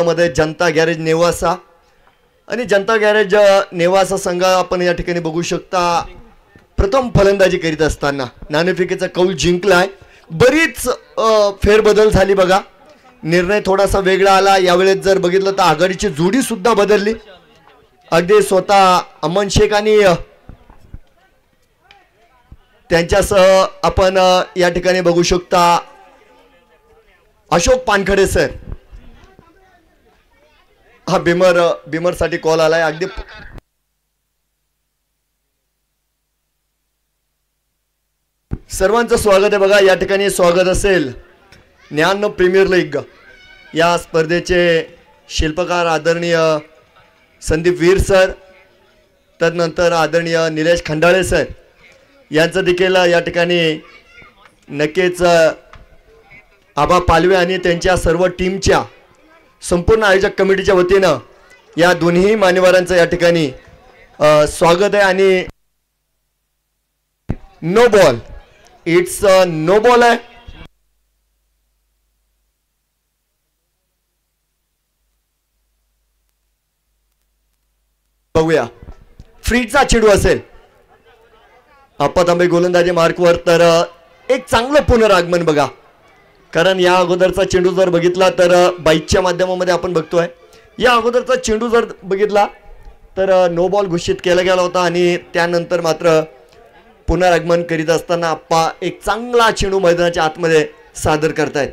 संघामध्ये जनता गॅरेज नेवासा आणि जनता गॅरेज नेवासा संघ आपण या ठिकाणी बघू शकता प्रथम फलंदाजी करीत असताना नाणेफेकीचा कौल जिंकलाय. बरीच फेरबदल झाली बघा, निर्णय थोडासा वेगळा आला. यावेळेस जर बघितलं तर आघाडीची जोडी सुद्धा बदलली. अगदी स्वतः अमन शेख आणि त्यांच्यासह आपण या ठिकाणी बघू शकता अशोक पानखडे सर. हा बिमर साठी कॉल आलाय. अगदी सर्वांचं स्वागत आहे बघा. या ठिकाणी स्वागत असेल 99 प्रीमियर लीग या स्पर्धेचे शिल्पकार आदरणीय संदीप वीर सर, तदनंतर आदरणीय निलेश खंडाळे सर यांचं देखील या ठिकाणी नक्कीच आबा पालवे आणि त्यांच्या सर्व टीमच्या संपूर्ण आयोजक कमिटीच्या वतीनं या दोन्ही मान्यवरांचं या ठिकाणी स्वागत आहे. आणि no ball, it's no ball आहे. बघूया फ्रीडचा चेंडू असेल अप्पा तांबे गोलंदाजी मार्कवर. तर एक चांगलं पुनरागमन बघा, कारण या अगोदरचा चेंडू जर बघितला तर बाईकच्या माध्यमामध्ये आपण बघतोय. या अगोदरचा चेंडू जर बघितला तर नो बॉल घोषित केला गेला होता आणि त्यानंतर मात्र पुनरागमन करीत असताना अप्पा एक चांगला चेंडू मैदानाच्या आतमध्ये सादर करतायत.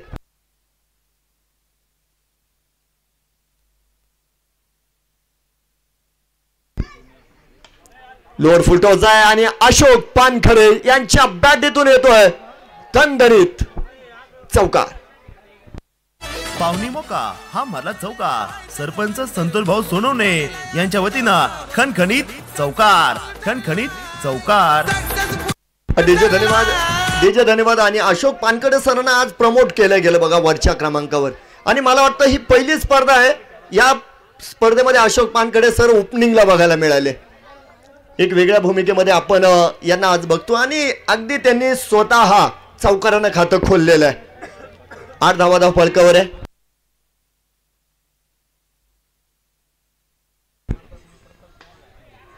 लोअर फुलटॉस आहे आणि अशोक पानखडे यांच्या बॅटीतून येतोय दणदणीत चौकार. पावनी मोका हा मारला चौकार. सरपंच संतोष भाऊ सोनवणे यांच्या वतीनं खणखणीत चौकार, खणखणीत चौकार. डीजे धन्यवाद. आणि अशोक पानखडे सरांना आज प्रमोट केलं गेलं बघा वरच्या क्रमांकावर. आणि मला वाटतं ही पहिली स्पर्धा आहे, या स्पर्धेमध्ये अशोक पानखडे सर ओपनिंगला बघायला मिळाले. एक वेगळ्या भूमिकेमध्ये आपण यांना आज बघतो आणि अगदी त्यांनी स्वतः चौकारानं खातं खोललेलं आहे. 8 धावा फलकावर आहे.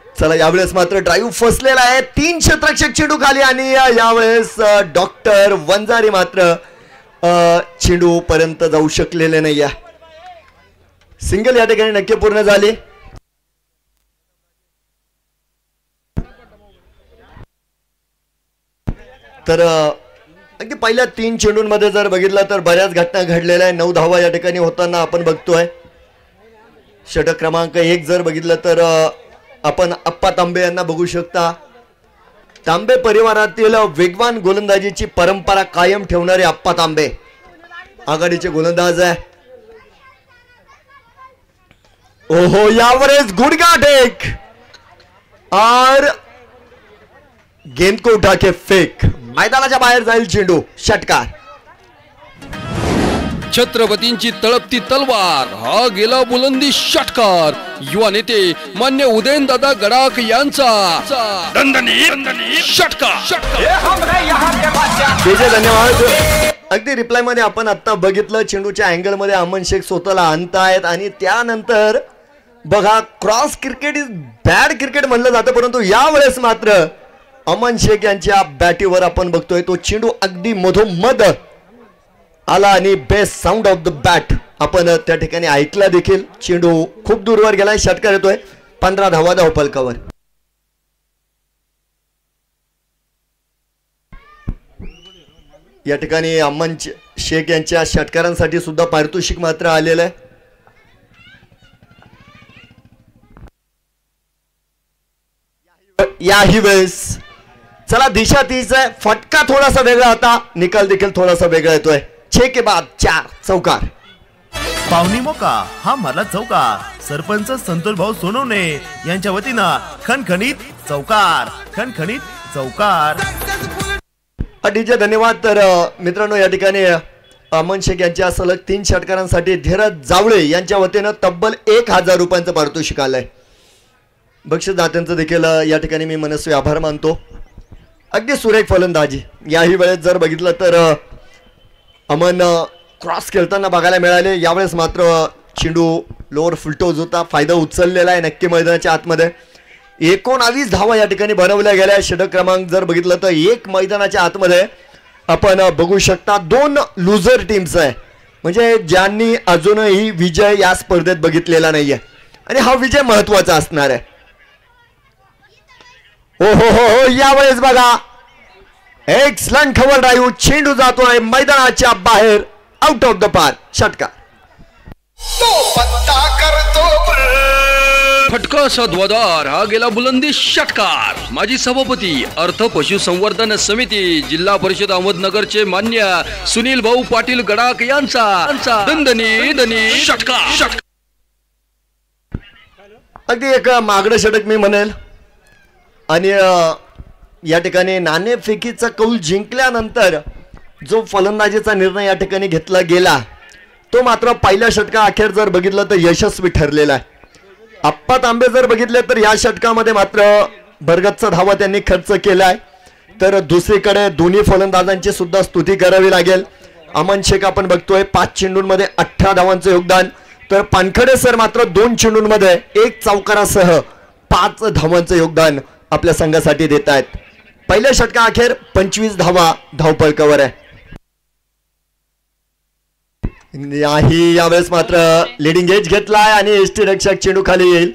चला यावेळेस मात्र ड्राईव्ह फसलेला आहे. 3 क्षेत्ररक्षक चेंडू खाली आणि यावेळेस डॉक्टर वंजारी मात्र चेंडू पर्यंत जाऊ शकलेले नाही आहे. सिंगल या ठिकाणी नक्की पूर्ण झाली. तर अगदी पहिल्या 3 चेंडूंमध्ये जर बघितलं तर बऱ्याच घटना घडलेल्या आहे. 9 धावा या ठिकाणी होताना आपण बघतोय. षटक क्रमांक 1 जर बघितलं तर आपण अप्पा तांबे यांना बघू शकता. तांबे परिवारातील वेगवान गोलंदाजीची परंपरा कायम ठेवणारे अप्पा तांबे आघाडीचे गोलंदाज आहे. ओहो यावेळेस गुडघा टेक और गेंद को उठा के फेक. मैदानाच्या बाहेर जाईल चेंडू. षटकार. छत्रपतींची तळपती तलवार हा गेला बुलंदी षटकार. युवा नेते मान्य उदयनदादा गडाख यांचा षटकार. धन्यवाद. अगदी रिप्लाय मध्ये आपण आता बघितलं चेंडूच्या अँगल मध्ये अमन शेख स्वतःला आणतायत आणि त्यानंतर बघा cross cricket is bad cricket म्हणलं जातं, परंतु यावेळेस मात्र अमन शेख यांच्या बॅटीवर आपण बघतोय तो चेंडू अगदी मधोमध आला आणि best sound of the bat आपण त्या ठिकाणी ऐकला देखील. चेंडू खूप दूरवर गेलाय. षटकार येतोय 15 धावा धावफलकावर. या ठिकाणी अमन शेख यांच्या षटकारांसाठी सुद्धा पारितोषिक मात्र आलेलं आहे. याही वेळेस चला दिशा तीच आहे. फटका थोडासा वेगळा होता, निकाल देखील थोडासा वेगळा येतोय. 6 के बाद 4 चौकार. पावनी मोका हा मारला चौकार. सरपंच संतोष भाऊ सोनवणे यांच्या वतीनं खणखणीत चौकार, खणखणीत चौकार. डीजे धन्यवाद. तर मित्रांनो या ठिकाणी अमन शेख यांच्या सलग 3 षटकारांसाठी धीरज जावळे यांच्या वतीनं तब्बल 1000 रुपयांचं पारितोषिक आलंय. बक्षीसदात्यांचं देखील या ठिकाणी मी मनस्वी आभार मानतो. अगदी सुरेख फलंदाजी. याही वेळेस जर बघितलं तर अमन क्रॉस खेळताना बघायला मिळाले. यावेळेस मात्र चेंडू लोअर फुलटोज होता, फायदा उचललेला आहे नक्की मैदानाच्या आतमध्ये. 19 धावा या ठिकाणी बनवल्या गेल्या. षटक क्रमांक जर बघितलं तर एक मैदानाच्या आतमध्ये आपण बघू शकता 2 लुझर टीम्स आहे, म्हणजे ज्यांनी अजूनही विजय या स्पर्धेत बघितलेला नाहीये आणि हा विजय महत्वाचा असणार आहे. हो हो हो हो, यावेळेस बघा एक्सलंट खबर ड्राईव्ह, चेंडू जातोय मैदानाच्या बाहेर, आउट ऑफ द पार्क, षटकार. फटका असा ध्वजार, हा गेला बुलंदी षटकार. माजी सभापती अर्थ पशुसंवर्धन समिती जिल्हा परिषद अहमदनगरचे मान्य सुनील भाऊ पाटील गडाख यांचा दणदणी षटकार. अगदी एक मागडं षटक मी म्हणेल आणि या ठिकाणी नाणेफेकीचा कौल जिंकल्यानंतर जो फलंदाजीचा निर्णय या ठिकाणी घेतला गेला तो मात्र पहिल्या षटका अखेर जर बघितलं तर यशस्वी ठरलेला आहे. आप्पा तांबे जर बघितले तर या षटकामध्ये मात्र भरगच्च धावा त्यांनी खर्च केलाय. तर दुसरीकडे दोन्ही फलंदाजांची सुद्धा स्तुती करावी लागेल. अमन शेख आपण बघतोय 5 चेंडूंमध्ये 18 धावांचं योगदान, तर पानखडे सर मात्र 2 चेंडूंमध्ये 1 चौकारासह 5 धावांचं योगदान आपल्या संघासाठी देत आहेत. पहिल्या षटका अखेर 25 धावा धावपळकावर आहे. यावेळेस मात्र लिडिंग एज घेतलाय आणि एसटी रक्षक चेंडू खाली येईल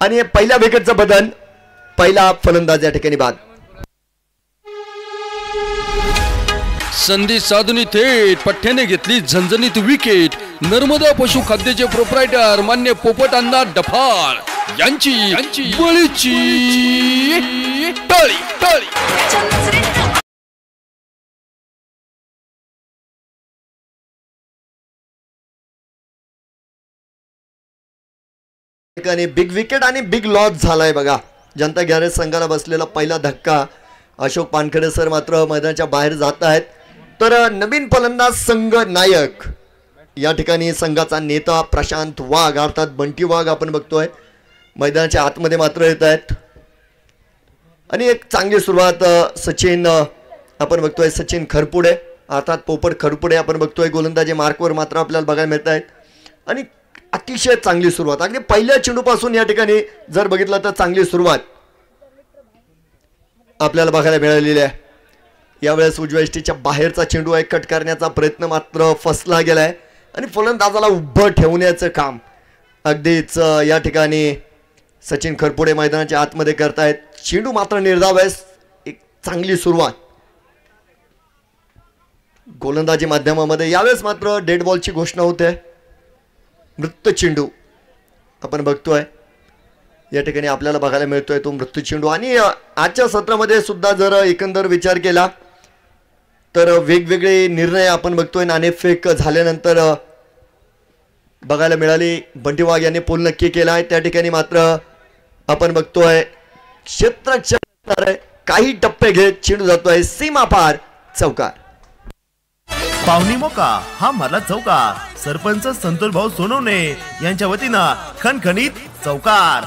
आणि पहिल्या विकेटचा बदल, पहिला फलंदाज या ठिकाणी बाद. संधी साधून थेट पठ्ठ्याने घेतली झणझणीत विकेट. नर्मदा पशु खाद्याचे प्रोप्रायटर मान्य पोपट अण्णा डफाळ यांची बळीची टाळी. बिग विकेट आणि बिग लॉस झालाय बघा. जनता गॅरेज संघाला बसलेला पहिला धक्का. अशोक पानखडे सर मात्र मैदानाच्या बाहेर जात आहेत. तर नवीन फलंदाज संघ नायक या ठिकाणी संघाचा नेता प्रशांत वाघ अर्थात बंटी वाघ आपण बघतोय मैदानाच्या आतमध्ये मात्र येत आहेत आणि एक चांगली सुरुवात सचिन आपण बघतोय, सचिन खरपुडे अर्थात पोपट खरपुडे आपण बघतोय गोलंदाजी मार्कवर मात्र आपल्याला बघायला मिळत आहेत आणि अतिशय चांगली सुरुवात. अगदी पहिल्या चेंडूपासून या ठिकाणी जर बघितलं तर चांगली सुरुवात आपल्याला बघायला मिळालेली आहे. यावेळेस उजव्या इष्टीच्या बाहेरचा चेंडू आहे, कट करण्याचा प्रयत्न मात्र फसला गेलाय आणि फलंदाजाला उभं ठेवण्याचं काम अगदीच या ठिकाणी सचिन खरपुडे मैदानाच्या आतमध्ये करतायत. चेंडू मात्र निर्धाव आहे. एक चांगली सुरुवात गोलंदाजी माध्यमामध्ये. यावेळेस मात्र डेड बॉलची घोषणा होते. मृत चेंडू आपण बघतोय या ठिकाणी आपल्याला बघायला मिळतोय तो मृत्यू चेंडू. आणि आजच्या सत्रामध्ये सुद्धा जर एकंदर विचार केला तर वेगवेगळे निर्णय आपण बघतोय. नाणेफेक झाल्यानंतर बघायला मिळाली. बंटी वाघ यांनी पोल नक्की केला आहे. त्या ठिकाणी मात्र आपण बघतोय क्षेत्ररक्षक काही टप्पे घेत चेंडू जातोय सीमा पार, चौकार. पावनी मोका हा मला चौकार. सरपंच संतोष भाऊ सोनवणे यांच्या वतीनं खणखणीत चौकार.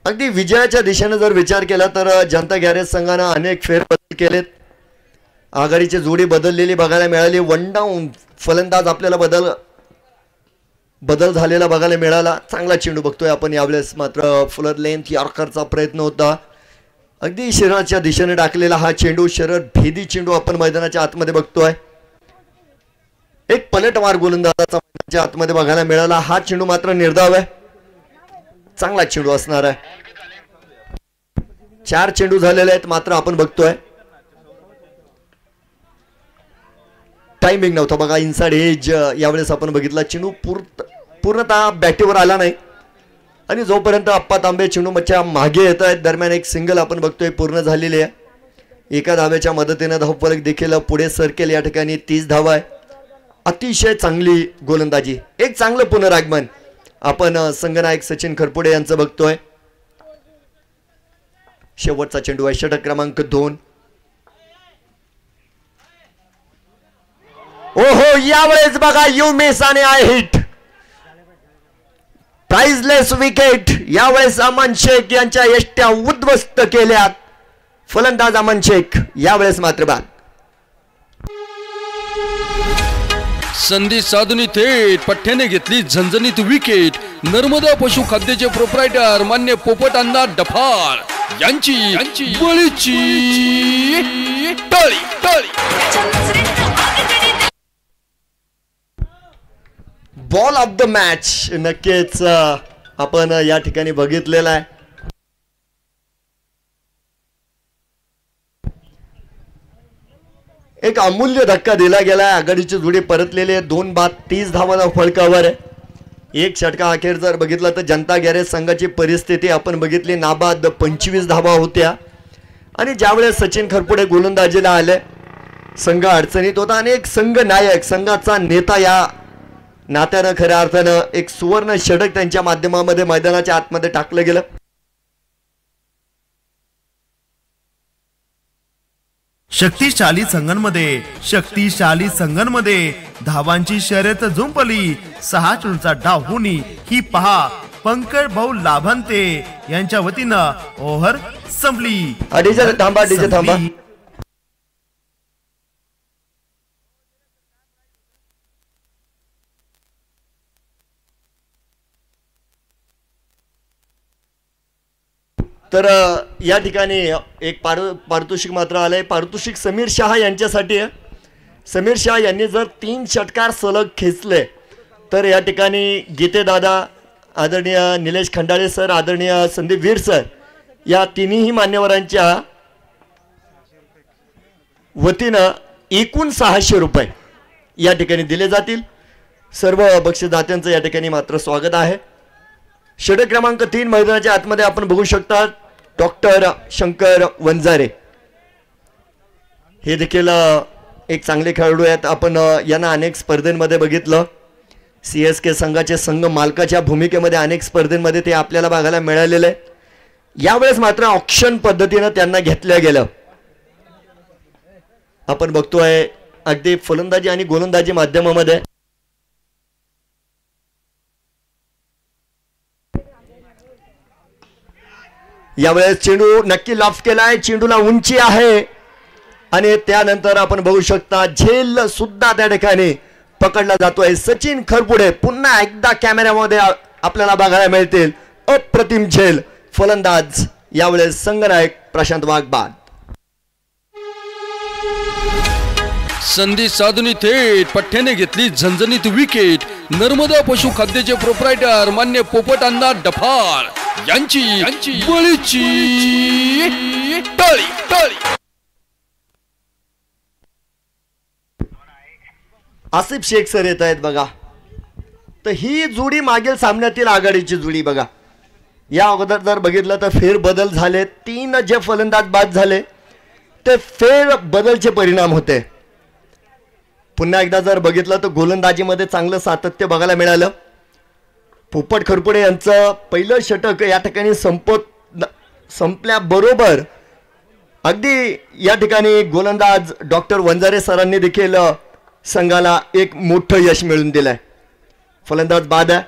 अगदी विजयाच्या दिशेने जर विचार केला तर जनता गॅरेज संघानं अनेक फेरबदल केलेत. आघाडीची जोडी बदललेली बघायला मिळाली. 1 डाऊन फलंदाज आपल्याला बदल झालेला बघायला मिळाला. चांगला चेंडू बघतोय आपण. यावेळेस मात्र फुलर लेंथ यॉर्करचा प्रयत्न होता. अगदी शरीराच्या दिशेने टाकलेला हा चेंडू, शरीर भेदी चेंडू आपण मैदानाच्या आतमध्ये बघतोय. एक पलटवार गोलंदाजाचा मैदानाच्या आतमध्ये बघायला मिळाला. हा चेंडू मात्र निर्धाव आहे. चांगला चेंडू असणार आहे. 4 चेंडू झालेले आहेत मात्र आपण बघतोय टायमिंग नव्हता बघा. इनसाइड एज यावेळेस आपण बघितला. चेंडू पूर्णतः बॅटीवर आला नाही आणि जोपर्यंत अप्पा तांबे चेंडूच्या मागे येत आहेत दरम्यान एक सिंगल आपण बघतोय पूर्ण झालेली आहे. एका धावेच्या मदतीने धावफलक देखील पुढे सरकेल. या ठिकाणी 30 धावा आहे. अतिशय चांगली गोलंदाजी, एक चांगलं पुनरागमन आपण संघनायक सचिन खरपुडे यांचं बघतोय. शेवटचा चेंडू आहे, षटक क्रमांक 2. ओहो, यावेळेस बघा युमेसाने आहे हिट. प्राइजलेस विकेट यावेळेस अमन शेख यांच्या यष्ट्या उद्ध्वस्त केल्यात. फलंदाज अमन शेख यावेळेस मात्र बाद. संधी साधून थेट पठ्ठ्याने घेतली झणझणीत विकेट. नर्मदा पशु खाद्याचे प्रोप्रायटर मान्य पोपट अण्णा डफाळ यांची बळीची टाळी टाळी. बॉल ऑफ द मॅच नक्कीच आपण या ठिकाणी बघितलेला आहे. एक अमूल्य धक्का दिला गेला. आघाडीची जोडी परतलेले 2 बाद 30 धावांना फलकावर आहे. एक षटका अखेर जर बघितलं तर जनता गॅरेज संघाची परिस्थिती आपण बघितली. नाबाद 25 धावा होत्या आणि ज्यावेळेस सचिन खरपुडे गोलंदाजीला आले संघ अडचणीत होता आणि एक संघ नायक संघाचा नेता या नात्यानं खऱ्या अर्थानं एक सुवर्ण षटक त्यांच्या माध्यमामध्ये मैदानाच्या आतमध्ये टाकलं गेलं. शक्तिशाली संघांमध्ये धावांची शर्यत झुंपली. 6 चेंडूचा डाव होणी ही पहा पंकज भाऊ लाभांते यांच्या वतीनं ओव्हर संपली. डीजे थांबा. तर या ठिकाणी एक पारितोषिक मात्र आलंय. पारितोषिक समीर शहा यांच्यासाठी आहे. समीर शहा यांनी जर 3 षटकार सलग खेचले तर या ठिकाणी गीते दादा, आदरणीय निलेश खंडाळे सर, आदरणीय संदीप वीर सर या तिन्ही मान्यवरांच्या वतीनं एकूण 600 रुपये या ठिकाणी दिले जातील. सर्व बक्षीसदात्यांचं या ठिकाणी मात्र स्वागत आहे. षटक क्रमांक 3 मैदानाच्या आतमध्ये आपण बघू शकता डॉक्टर शंकर वंजारे हे देखील एक चांगले खेळाडू आहेत. आपण यांना अनेक स्पर्धेमध्ये बघितलं. CSK संघाचे संघ मालकाच्या भूमिकेमध्ये अनेक स्पर्धेमध्ये ते आपल्याला बघायला मिळालेलं आहे. यावेळेस मात्र ऑक्शन पद्धतीनं त्यांना घेतलं गेलं. आपण बघतोय अगदी फलंदाजी आणि गोलंदाजी माध्यमामध्ये यावेळेस चेंडू नक्की लॉफ्ट केलाय. चेंडूला उंची आहे आणि त्यानंतर आपण बघू शकता झेल सुद्धा त्या ठिकाणी पकडला जातोय. सचिन खरपुडे पुन्हा एकदा कॅमेऱ्यामध्ये आपल्याला बघायला मिळतील. अप्रतिम झेल. फलंदाज यावेळेस संघनायक प्रशांत वाघ बाद. संधी साधून थेट पठ्ठ्याने घेतली झणझणीत विकेट. नर्मदा पशु खाद्याचे प्रोप्रायटर मान्य पोपट अण्णा डफाळ यांची बळीची टाळी टाळी. आसिफ शेख सर येत आहेत बघा. तर ही जोडी मागील सामन्यातील आघाडीची जोडी बघा. या अगोदर जर बघितलं तर फेरबदल झाले. 3 जे फलंदाज बाद झाले ते फेरबदलचे परिणाम होते. पुन्हा एकदा जर बघितलं तर गोलंदाजीमध्ये चांगलं सातत्य बघायला मिळालं. पोपट खरपुडे यांचं पहिलं षटक या ठिकाणी संपल्याबरोबर अगदी या ठिकाणी गोलंदाज डॉक्टर वंजारे सरांनी देखील संघाला एक मोठं यश मिळवून दिलंय. फलंदाज बाद आहे.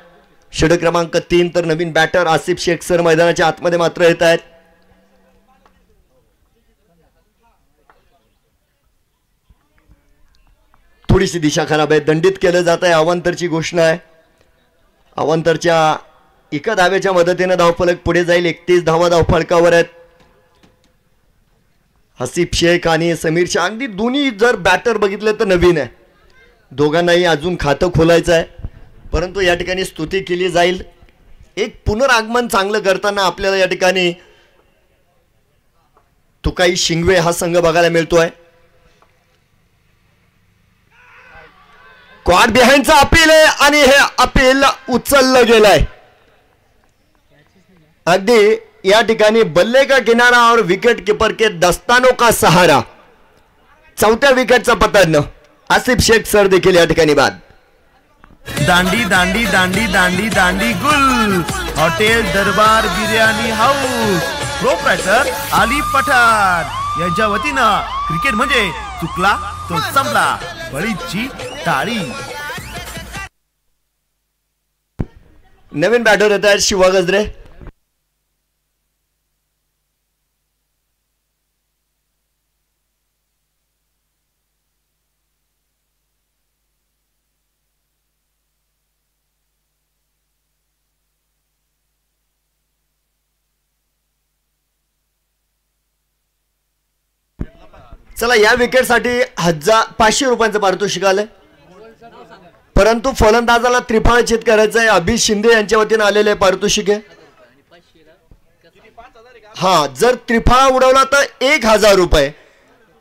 षटक क्रमांक 3 तर नवीन बॅटर आसिफ शेख सर मैदानाच्या आतमध्ये मात्र येत आहेत. थोडीशी दिशा खराब आहे. दंडित केलं जात आहे. अवांतरची घोषणा आहे. अवांतरच्या एका धावेच्या मदतीने धावफलक पुढे जाईल. 31 धावा धावफलकावर आहेत. आसिफ शेख आणि समीर शहा अगदी दोन्ही जर बॅटर बघितले तर नवीन आहे. दोघांनाही अजून खातं खोलायचं आहे. परंतु या ठिकाणी स्तुती केली जाईल. एक पुनरागमन चांगलं करताना आपल्याला या ठिकाणी तुकाई शिंगवे हा संघ बघायला मिळतोय. क्वाड बिहाइंडचा अपील आहे आणि हे अपील उचललं गेलंय. अगदी या ठिकाणी बल्ले का किनारा और विकेट कीपर के दस्तानों का सहारा. 4थ्या विकेटचा पतन. आसिफ शेख सर देखील या ठिकाणी बाद. दांडी दांडी दांडी दांडी दांडी गुल हॉटेल दरबार बिर्याणी हाऊस प्रोप्रायटर अली पठाण यांच्या वतीनं क्रिकेट म्हणजे चुकला तो संपला. बळीची टाळी. नवीन बॅटर येत आहेत शिवा गजरे. चला या विकेटसाठी 500 रुपयांचं पारितोषिक आलंय, परंतु फलंदाजाला त्रिफळाचित करायचं आहे. अभि शिंदे यांच्या वतीने आलेले पारितोषिक आहे. हा, जर त्रिफळा उडवला तर 1000 रुपये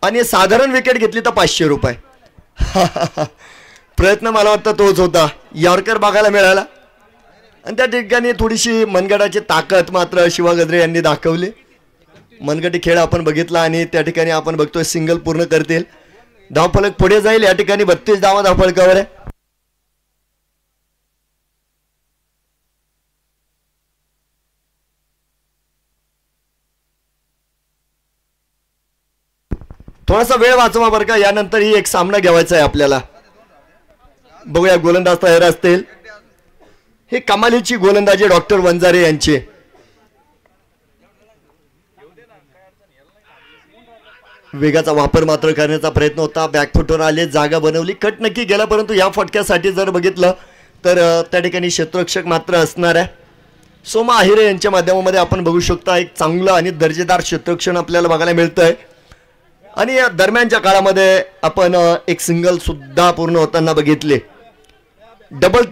आणि साधारण विकेट घेतली तर 500 रुपये. प्रयत्न मला वाटतं तोच होता. यॉर्कर बघायला मिळाला आणि त्या ठिकाणी थोडीशी मनगटाची ताकद मात्र शिवा गजरे यांनी दाखवली. मनगटी खेळ आपण बघितला आणि त्या ठिकाणी आपण बघतोय सिंगल पूर्ण करतील. धावफलक पुढे जाईल. या ठिकाणी 32 धावा धावफलकावर आहे. थोडासा वेळ वाचवा बरं का, यानंतर ही एक सामना घ्यावायचा आहे आपल्याला. बघूया गोलंदाज तयार असतील. ही कमालीची गोलंदाजी डॉक्टर वंजारे यांची. वेगाचा वापर मात्र करण्याचा प्रयत्न होता. बॅकफुटवर आले, जागा बनवली, कट नक्की गेला, परंतु या फटक्यासाठी जर बघितलं तर त्या ठिकाणी क्षेत्ररक्षक मात्र असणार आहे. सोमा आहिरे यांच्या माध्यमामध्ये आपण बघू शकता एक चांगलं आणि दर्जेदार क्षेत्ररक्षण आपल्याला बघायला मिळतंय. आणि या दरम्यानच्या काळामध्ये आपण एक सिंगल सुद्धा पूर्ण होताना बघितले. डबल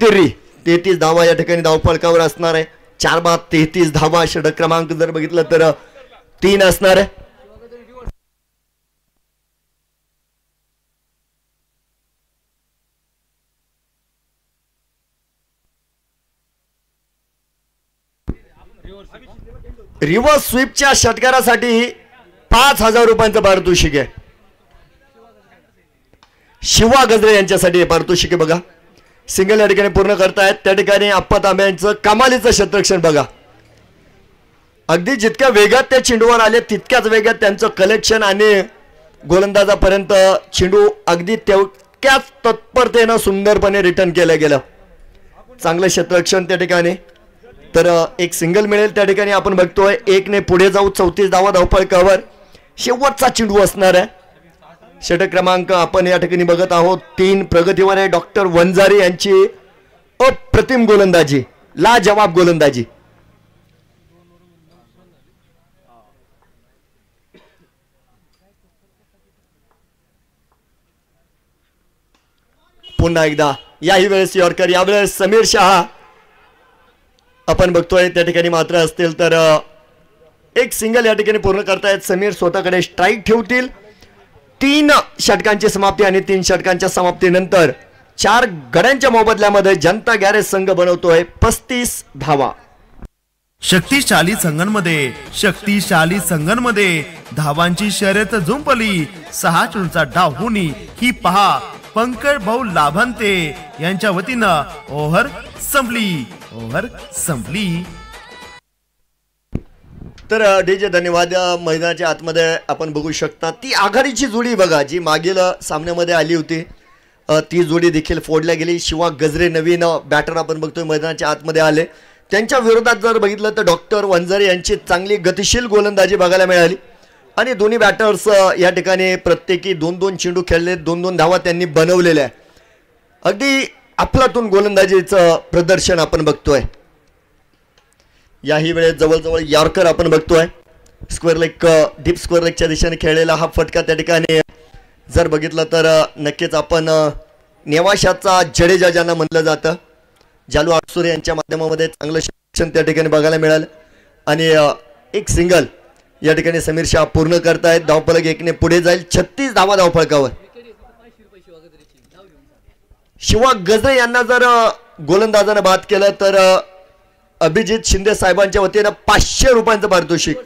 33 धावा या ठिकाणी धावफलकावर असणार आहे. 4 बाद 33 धावा. षटक क्रमांक जर बघितलं तर 3 असणार आहे. रिव्हर्स स्वीपच्या षटकारासाठी 5000 रुपयांचं पारितोषिक आहे. शिवा गजरे यांच्यासाठी पारितोषिक आहे. बघा सिंगल या ठिकाणी पूर्ण करतायत. त्या ठिकाणी अप्पा तांबे यांचं कमालीचं क्षेत्ररक्षण बघा. अगदी जितक्या वेगात ते चेंडूवर आले तितक्याच वेगात त्यांचं कलेक्शन आणि गोलंदाजापर्यंत चेंडू अगदी तेवढ्याच तत्परतेनं सुंदरपणे रिटर्न केलं गेलं. चांगलं क्षेत्ररक्षण त्या ठिकाणी. तर एक सिंगल मिळेल. त्या ठिकाणी आपण बघतोय 1 ने पुढे जाऊ 34 धावा धावफलकावर. शेवटचा चेंडू असणार आहे. षटक क्रमांक आपण या ठिकाणी बघत आहोत 3 प्रगतीवर आहे. डॉक्टर वंजारी यांची अप्रतिम गोलंदाजी, लाजवाब गोलंदाजी. पुन्हा एकदा याही वेळेस यॉर्कर, यावेळेस समीर शहा आपण बघतोय त्या ठिकाणी मात्र असतील तर एक सिंगल या ठिकाणी पूर्ण करतायत. समीर स्वतःकडे स्ट्राईक ठेवतील. 3 षटकांची समाप्ती आणि 3 षटकांच्या समाप्तीनंतर 4 गड्यांच्या मोबदल्यामध्ये जनता गॅरेज संघ बनवतोय 35 धावा. शक्तिशाली संघांमध्ये धावांची शर्यत जुंपली. 6 चेंडूचा डाव होणी ही पहा पंकज भाऊ लाभांते यांच्या वतीनं ओव्हर संपली. तर डीजे धन्यवाद. मैदानाच्या आतमध्ये आपण बघू शकता ती आघाडीची जोडी बघा जी मागील सामन्यामध्ये आली होती. ती जोडी देखील फोडल्या गेली. शिवा गजरे नवीन बॅटर आपण बघतोय मैदानाच्या आतमध्ये आले. त्यांच्या विरोधात जर बघितलं तर डॉक्टर वंजारे यांची चांगली गतिशील गोलंदाजी बघायला मिळाली. आणि दोन्ही बॅटर्स या ठिकाणी प्रत्येकी 2-2 चेंडू खेळले. 2-2 धावा त्यांनी बनवलेल्या आहे. अगदी अफलातून गोलंदाजीचं प्रदर्शन आपण बघतोय. याही वेळेस जवळजवळ यॉर्कर आपण बघतोय. स्क्वेअर लेग, डीप स्क्वेअर लेगच्या दिशेने खेळलेला हा फटका त्या ठिकाणी जर बघितलं तर नक्कीच आपण नेवाशाचा जडेजा ज्यांना म्हणलं जातं, जालू आटसुरे यांच्या माध्यमामध्ये चांगलं शिक्षण त्या ठिकाणी बघायला मिळालं. आणि एक सिंगल या ठिकाणी समीर शाह पूर्ण करतायत. धावफलक 1 ने पुढे जाईल. 36 धावा धावफलकावर. शिवा गजरे यांना जर गोलंदाजानं बाद केलं तर अभिजित शिंदे साहेबांच्या वतीनं 500 रुपयांचं पारितोषिक.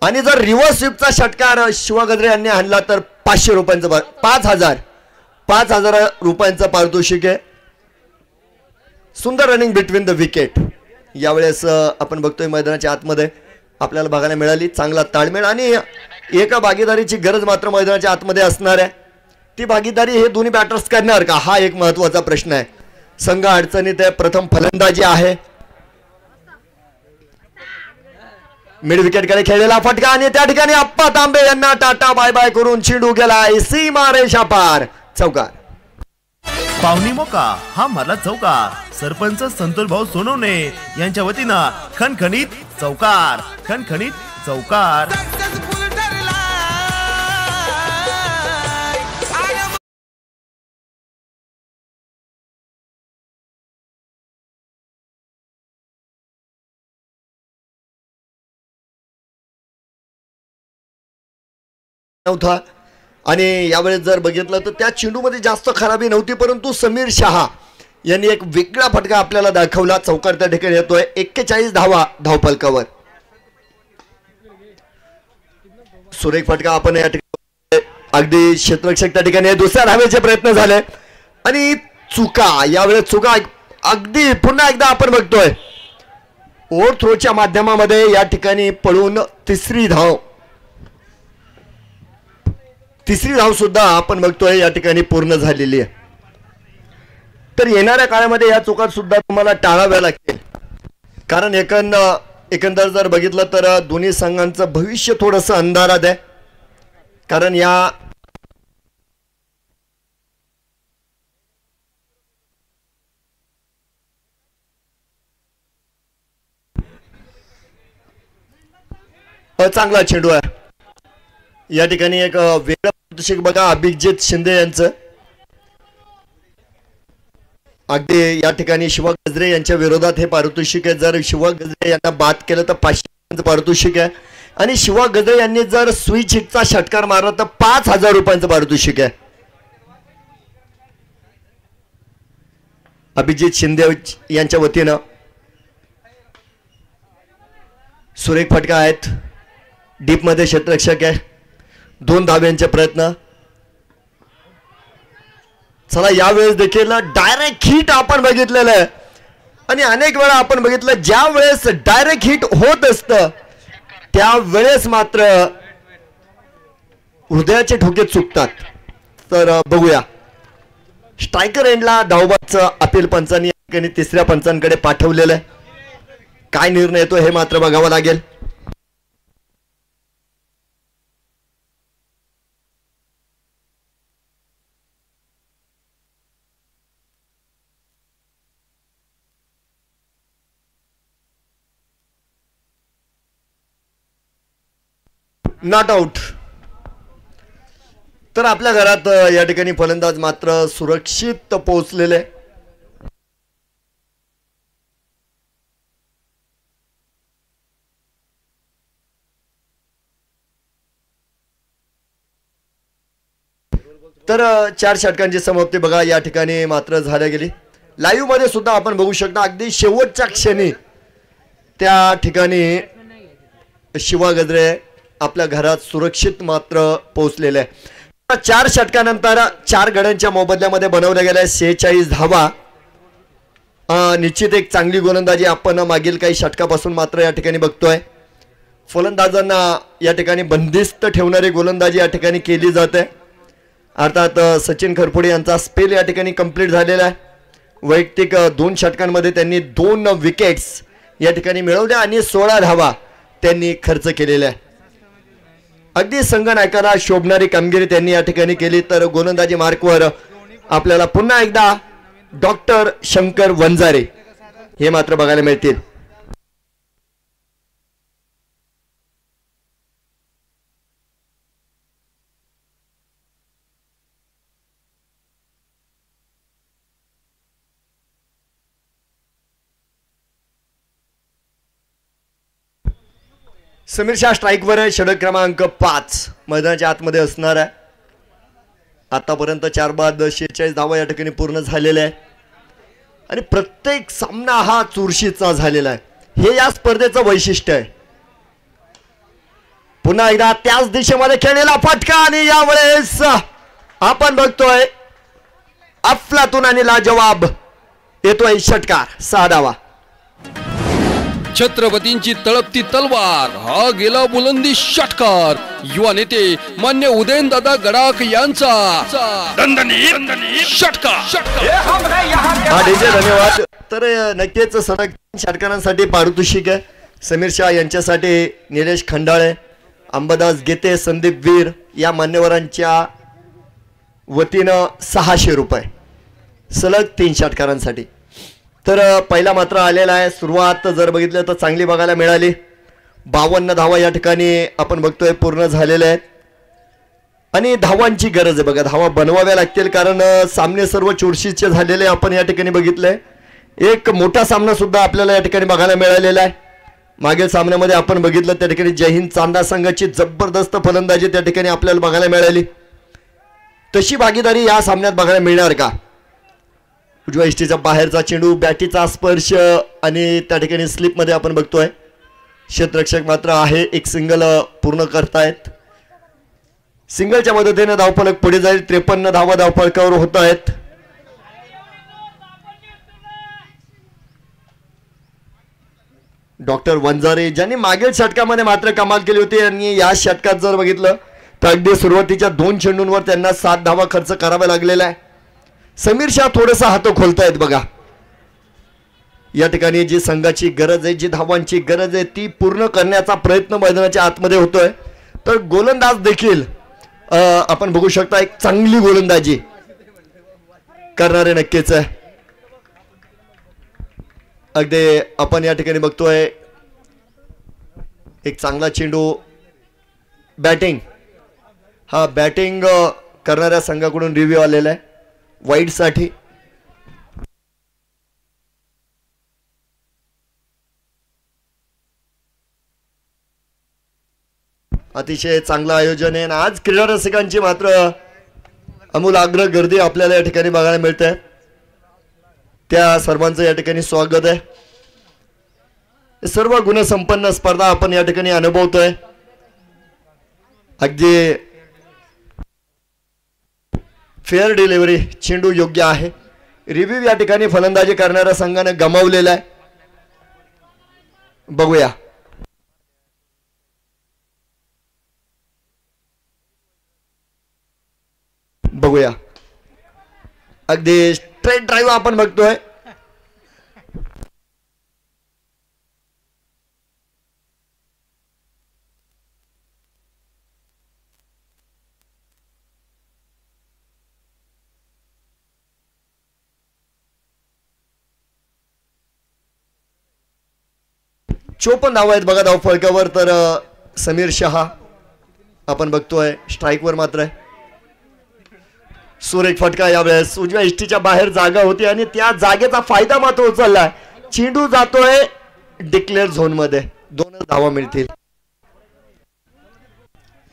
आणि जर रिव्हर्स स्वीपचा षटकार शिवा गजरे यांनी आणला तर 500 रुपयांचं 5,000 रुपयांचं पारितोषिक आहे. सुंदर रनिंग बिटवीन द विकेट यावेळेस आपण बघतोय मैदानाच्या आतमध्ये आपल्याला बघायला मिळाली. चांगला ताळमेळ आणि एका भागीदारीची गरज मात्र मैदानाच्या आतमध्ये असणार आहे. ती भागीदारी हे दोन्ही बॅटर्स करणार का, हा एक महत्वाचा प्रश्न आहे. संघ अडचणीत आहे. प्रथम फलंदाजी आहे. मिड विकेटकडे खेळलेला फटका आणि त्या ठिकाणी अप्पा तांबे यांना टाटा बाय बाय करून चेंडू गेला सीमा रेषा पार. चौकार. पावनी मोका हा मारला चौकार. सरपंच संतोष भाऊ सोनवणे यांच्या वतीनं खणखणीत चौकार. नव्हता आणि यावेळेस जर बघितलं तर त्या चेंडूमध्ये जास्त खराबी नव्हती, परंतु समीर शहा यांनी एक वेगळा फटका आपल्याला दाखवला. चौकार त्या ठिकाणी येतोय. 41 धावा धावफलकावर. सुरेख फटका आपण या ठिकाणी अगदी क्षेत्ररक्षक त्या ठिकाणी दुसऱ्या धावेचे प्रयत्न झाले आणि चुका. यावेळेस चुका अगदी पुन्हा एकदा आपण बघतोय ओव्हर थ्रोच्या माध्यमामध्ये या ठिकाणी पळून तिसरी धाव सुद्धा आपण बघतोय या ठिकाणी पूर्ण झालेली आहे. तर येणाऱ्या काळामध्ये या चुका सुद्धा तुम्हाला टाळाव्या लागतील, कारण एकंदर जर बघितलं तर दोन्ही संघांचं भविष्य थोडंसं अंधारात आहे. कारण या चांगला चेंडू आहे. या ठिकाणी एक वेगळं पारितोषिक बघा अभिजित शिंदे यांचं. अगदी या ठिकाणी शिवा गजरे यांच्या विरोधात हे पारितोषिक आहे. जर शिवा गजरे यांना बाद केलं तर 500 पारितोषिक आहे आणि शिवा गजरे यांनी जर स्विच हिटचा षटकार मारला तर 5000 रुपयांचं पारितोषिक आहे. अभिजित शिंदे यांच्या वतीनं सुरेख फटका आहेत. डीप मध्ये क्षेत्ररक्षक आहे. 2 धाब्यांचे प्रयत्न. चला यावेळेस देखील डायरेक्ट हिट आपण बघितलेलं आहे आणि अनेक वेळा आपण बघितलं ज्या वेळेस डायरेक्ट हिट होत असतं त्यावेळेस मात्र हृदयाचे ठोके चुकतात. तर बघूया स्ट्रायकर एंडला धावबादचं अपील पंचांनी तिसऱ्या पंचांकडे पाठवलेलं आहे. काय निर्णय येतो हे मात्र बघावं लागेल. Not out. तर आपल्या घरात या ठिकाणी फलंदाज मात्र सुरक्षित पोहोचलेले. तर 4 षटकांची समाप्ती बघा या ठिकाणी मात्र झाल्या गेली. लाईव्ह मध्ये सुद्धा आपण बघू शकता अगदी शेवटच्या क्षणी त्या ठिकाणी शिवा गजरे आपल्या घरात सुरक्षित मात्र पोहोचलेले आहे. 4 षटकानंतर 4 गड्यांच्या मोबदल्यामध्ये बनवल्या गेल्या 46 धावा. निश्चित एक चांगली गोलंदाजी आपण मागील काही षटकापासून मात्र या ठिकाणी बघतोय. फलंदाजांना या ठिकाणी बंदिस्त ठेवणारी गोलंदाजी या ठिकाणी केली जाते. अर्थात सचिन खरपुडे यांचा स्पेल या ठिकाणी कंप्लीट झालेला आहे. वैयक्तिक 2 षटकांमध्ये त्यांनी 2 विकेट्स या ठिकाणी मिळवल्या आणि 16 धावा त्यांनी खर्च केलेल्या आहे. अगदी संघनायकाला शोभणारी कामगिरी त्यांनी या ठिकाणी केली. तर गोलंदाजी मार्कवर आपल्याला पुन्हा एकदा डॉक्टर शंकर वंजारे हे मात्र बघायला मिळतील. समीर शाह स्ट्राईकवर आहे. षटक क्रमांक 5 मैदानाच्या आतमध्ये असणार आहे. आतापर्यंत 4 बाद 46 धावा या ठिकाणी पूर्ण झालेल्या आहे आणि प्रत्येक सामना हा चुरशीचा झालेला आहे. हे या स्पर्धेचं वैशिष्ट्य आहे. पुन्हा एकदा त्याच दिशेमध्ये खेळलेला फटका आणि यावेळेस आपण बघतोय अफलातून आणि लाजवाब येतोय षटकार. 6 धावा. छत्रपतींची तळपती तलवार हा गेला बुलंदी षटकार. युवा नेते मान्य उदयनदादा गडाख यांचा षटकार. धन्यवाद. तर नक्कीच सलग षटकारांसाठी पारितोषिक आहे. समीर शाह यांच्यासाठी निलेश खंडाळे, अंबादास गेते, संदीप वीर या मान्यवरांच्या वतीनं 600 रुपये सलग 3 षटकारांसाठी. तर पहिला मात्र आलेला आहे. सुरुवात जर बघितलं तर चांगली बघायला मिळाली. 52 धावा या ठिकाणी आपण बघतोय पूर्ण झालेल्या आहेत आणि धावांची गरज आहे. बघा धावा बनवाव्या लागतील कारण सामने सर्व चुरशीचे झालेले आपण या ठिकाणी बघितलंय. एक मोठा सामना सुद्धा आपल्याला या ठिकाणी बघायला मिळालेला आहे. मागील सामन्यामध्ये आपण बघितलं त्या ठिकाणी जय हिंद चांदा संघाची जबरदस्त फलंदाजी त्या ठिकाणी आपल्याला बघायला मिळाली. तशी भागीदारी या सामन्यात बघायला मिळणार का? उजव्या इष्टीचा बाहेरचा चेंडू, बॅटीचा स्पर्श आणि त्या ठिकाणी स्लिपमध्ये आपण बघतोय क्षेत्ररक्षक मात्र आहे, एक सिंगल पूर्ण करतायत. सिंगलच्या मदतीने धावफलक पुढे जाईल. 53 धावा धावफलकावर होत आहेत. डॉक्टर वंजारे ज्यांनी मागील षटकामध्ये मात्र कमाल केली होती आणि या षटकात जर बघितलं तर अगदी सुरुवातीच्या 2 चेंडूंवर त्यांना 7 धावा खर्च करावा लागलेला आहे. समीर शाह थोडंसं हात खोलतायत बघा. या ठिकाणी जी संघाची गरज आहे, जी धावांची गरज आहे ती पूर्ण करण्याचा प्रयत्न मैदानाच्या आतमध्ये होतोय. तर गोलंदाज देखील आपण बघू शकता एक चांगली गोलंदाजी करणारे नक्कीच आहे. अगदी आपण या ठिकाणी बघतोय एक चांगला चेंडू, बॅटिंग, हा बॅटिंग करणाऱ्या संघाकडून रिव्ह्यू आलेला आहे वाईडसाठी. अतिशय चांगलं आयोजन आहे. आज क्रीडा रसिकांची मात्र अमूलाग्र गर्दी आपल्याला या ठिकाणी बघायला मिळते. त्या सर्वांचं या ठिकाणी स्वागत आहे. सर्व गुणसंपन्न स्पर्धा आपण या ठिकाणी अनुभवतोय. अगदी फेअर डिलिव्हरी, चेंडू योग्य आहे. रिव्ह्यू या ठिकाणी फलंदाजी करणाऱ्या संघाने गमावलेला आहे. बघूया. बघूया अगदी स्ट्रेट ड्राईव्ह आपण बघतोय. चोपन्न धावा आहेत बघा धाव फलकावर. तर समीर शहा आपण बघतोय स्ट्राईकवर मात्र आहे. सुरेख फटका यावेळेस उजव्या इष्टीच्या बाहेर जागा होती आणि त्या जागेचा फायदा मात्र उचललाय. चेंडू जातोय डिक्लेअर झोन मध्ये. 2 धावा मिळतील.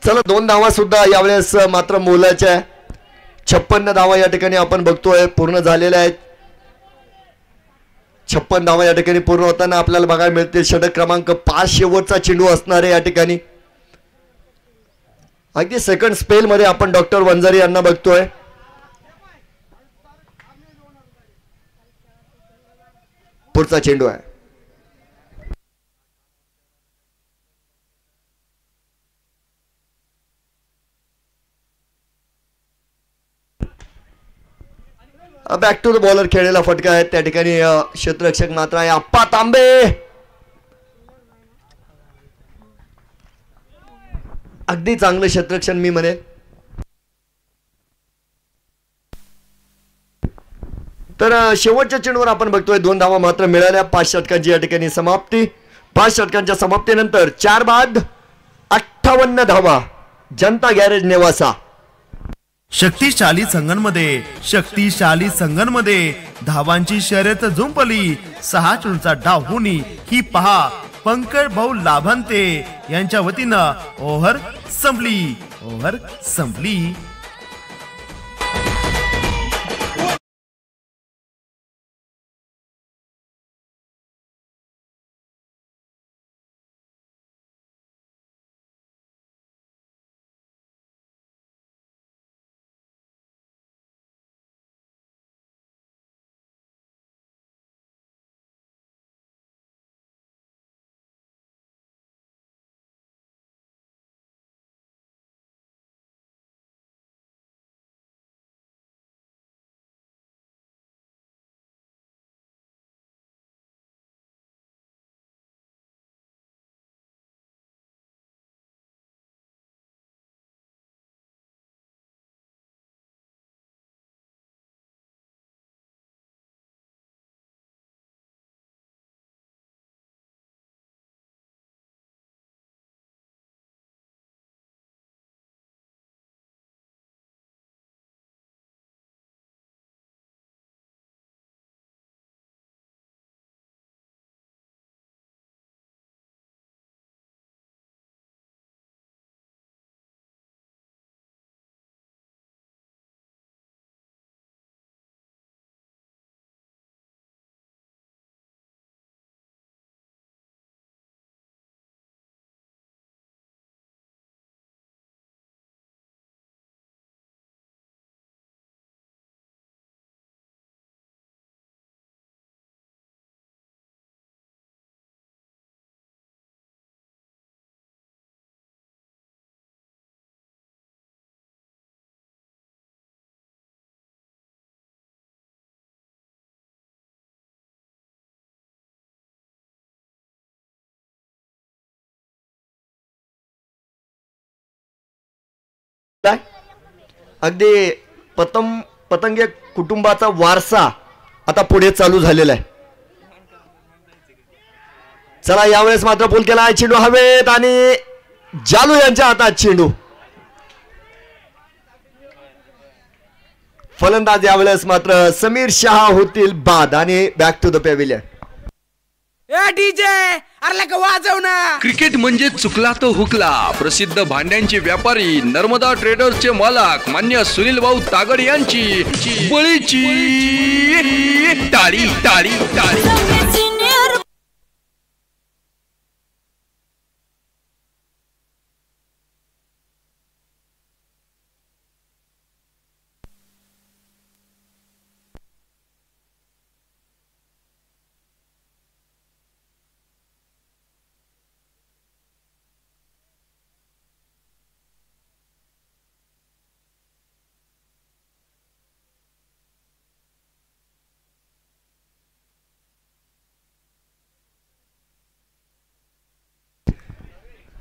चला 2 धावा सुद्धा यावेळेस मात्र मोलाच्या. 56 धावा या ठिकाणी आपण बघतोय पूर्ण झालेल्या आहेत. 56 धावा या ठिकाणी पूर्ण होताना आपल्याला बघायला मिळतील. षटक क्रमांक 5 शेवटचा चेंडू असणार आहे या ठिकाणी. अगदी सेकंड स्पेल मध्ये आपण डॉक्टर वंजारी यांना बघतोय. पुढचा चेंडू आहे. बॅक टू द बॉलर खेळलेला फटका आहे त्या ठिकाणी. क्षेत्ररक्षक मात्र आहे आप्पा तांबे. अगदी चांगलं क्षेत्ररक्षण मी म्हणेन. तर शेवटच्या चेंडूवर आपण बघतोय 2 धावा मात्र मिळाल्या. 5 षटकांची या ठिकाणी समाप्ती. 5 षटकांच्या समाप्तीनंतर 4 बाद 58 धावा. जनता गॅरेज नेवासा. शक्तिशाली संघांमध्ये धावांची शर्यत झुंपली. 6 चेंडूचा डाव होणी ही पहा पंकज भाऊ लाभांते यांच्या वतीनं ओव्हर संपली. अगदी पतंगे कुटुंबाचा वारसा आता पुढे चालू झालेला आहे. चला यावेळेस मात्र पूल केला, चेंडू हवेत आणि जालू यांच्या हातात चेंडू. फलंदाज यावेळेस मात्र समीर शहा होतील बाद आणि back to the pavilion. DJ अरे का वाजव ना. क्रिकेट म्हणजे चुकला तो हुकला. प्रसिद्ध भांड्यांचे व्यापारी नर्मदा ट्रेडर्सचे मालक मान्य सुनील भाऊ तागड यांची बळीची टाळी टाळी टाळी.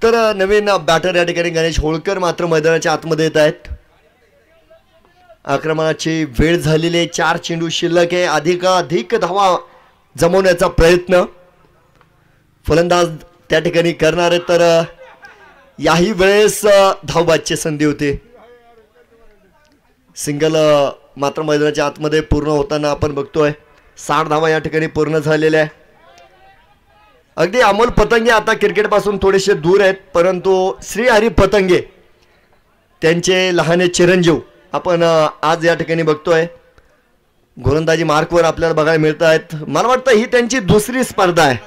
तर नवीन बॅटर या ठिकाणी गणेश होळकर मात्र मैदानाच्या आतमध्ये येत आहेत. आक्रमणाची वेळ झालेली आहे, 4 चेंडू शिल्लक आहे. अधिक धावा जमवण्याचा प्रयत्न फलंदाज त्या ठिकाणी करणार आहे. तर याही वेळेस धावबादची संधी होती. सिंगल मात्र मैदानाच्या आतमध्ये पूर्ण होताना आपण बघतोय. 60 धावा या ठिकाणी पूर्ण झालेल्या आहे. अगदी अमोल पतंगे आता क्रिकेटपासून थोडेसे दूर आहेत, परंतु श्रीहरी पतंगे त्यांचे लहाने चिरंजीव आपण आज या ठिकाणी बघतोय. गोलंदाजी मार्कवर आपल्याला बघायला मिळत आहेत. मला वाटतं ही त्यांची दुसरी स्पर्धा आहे.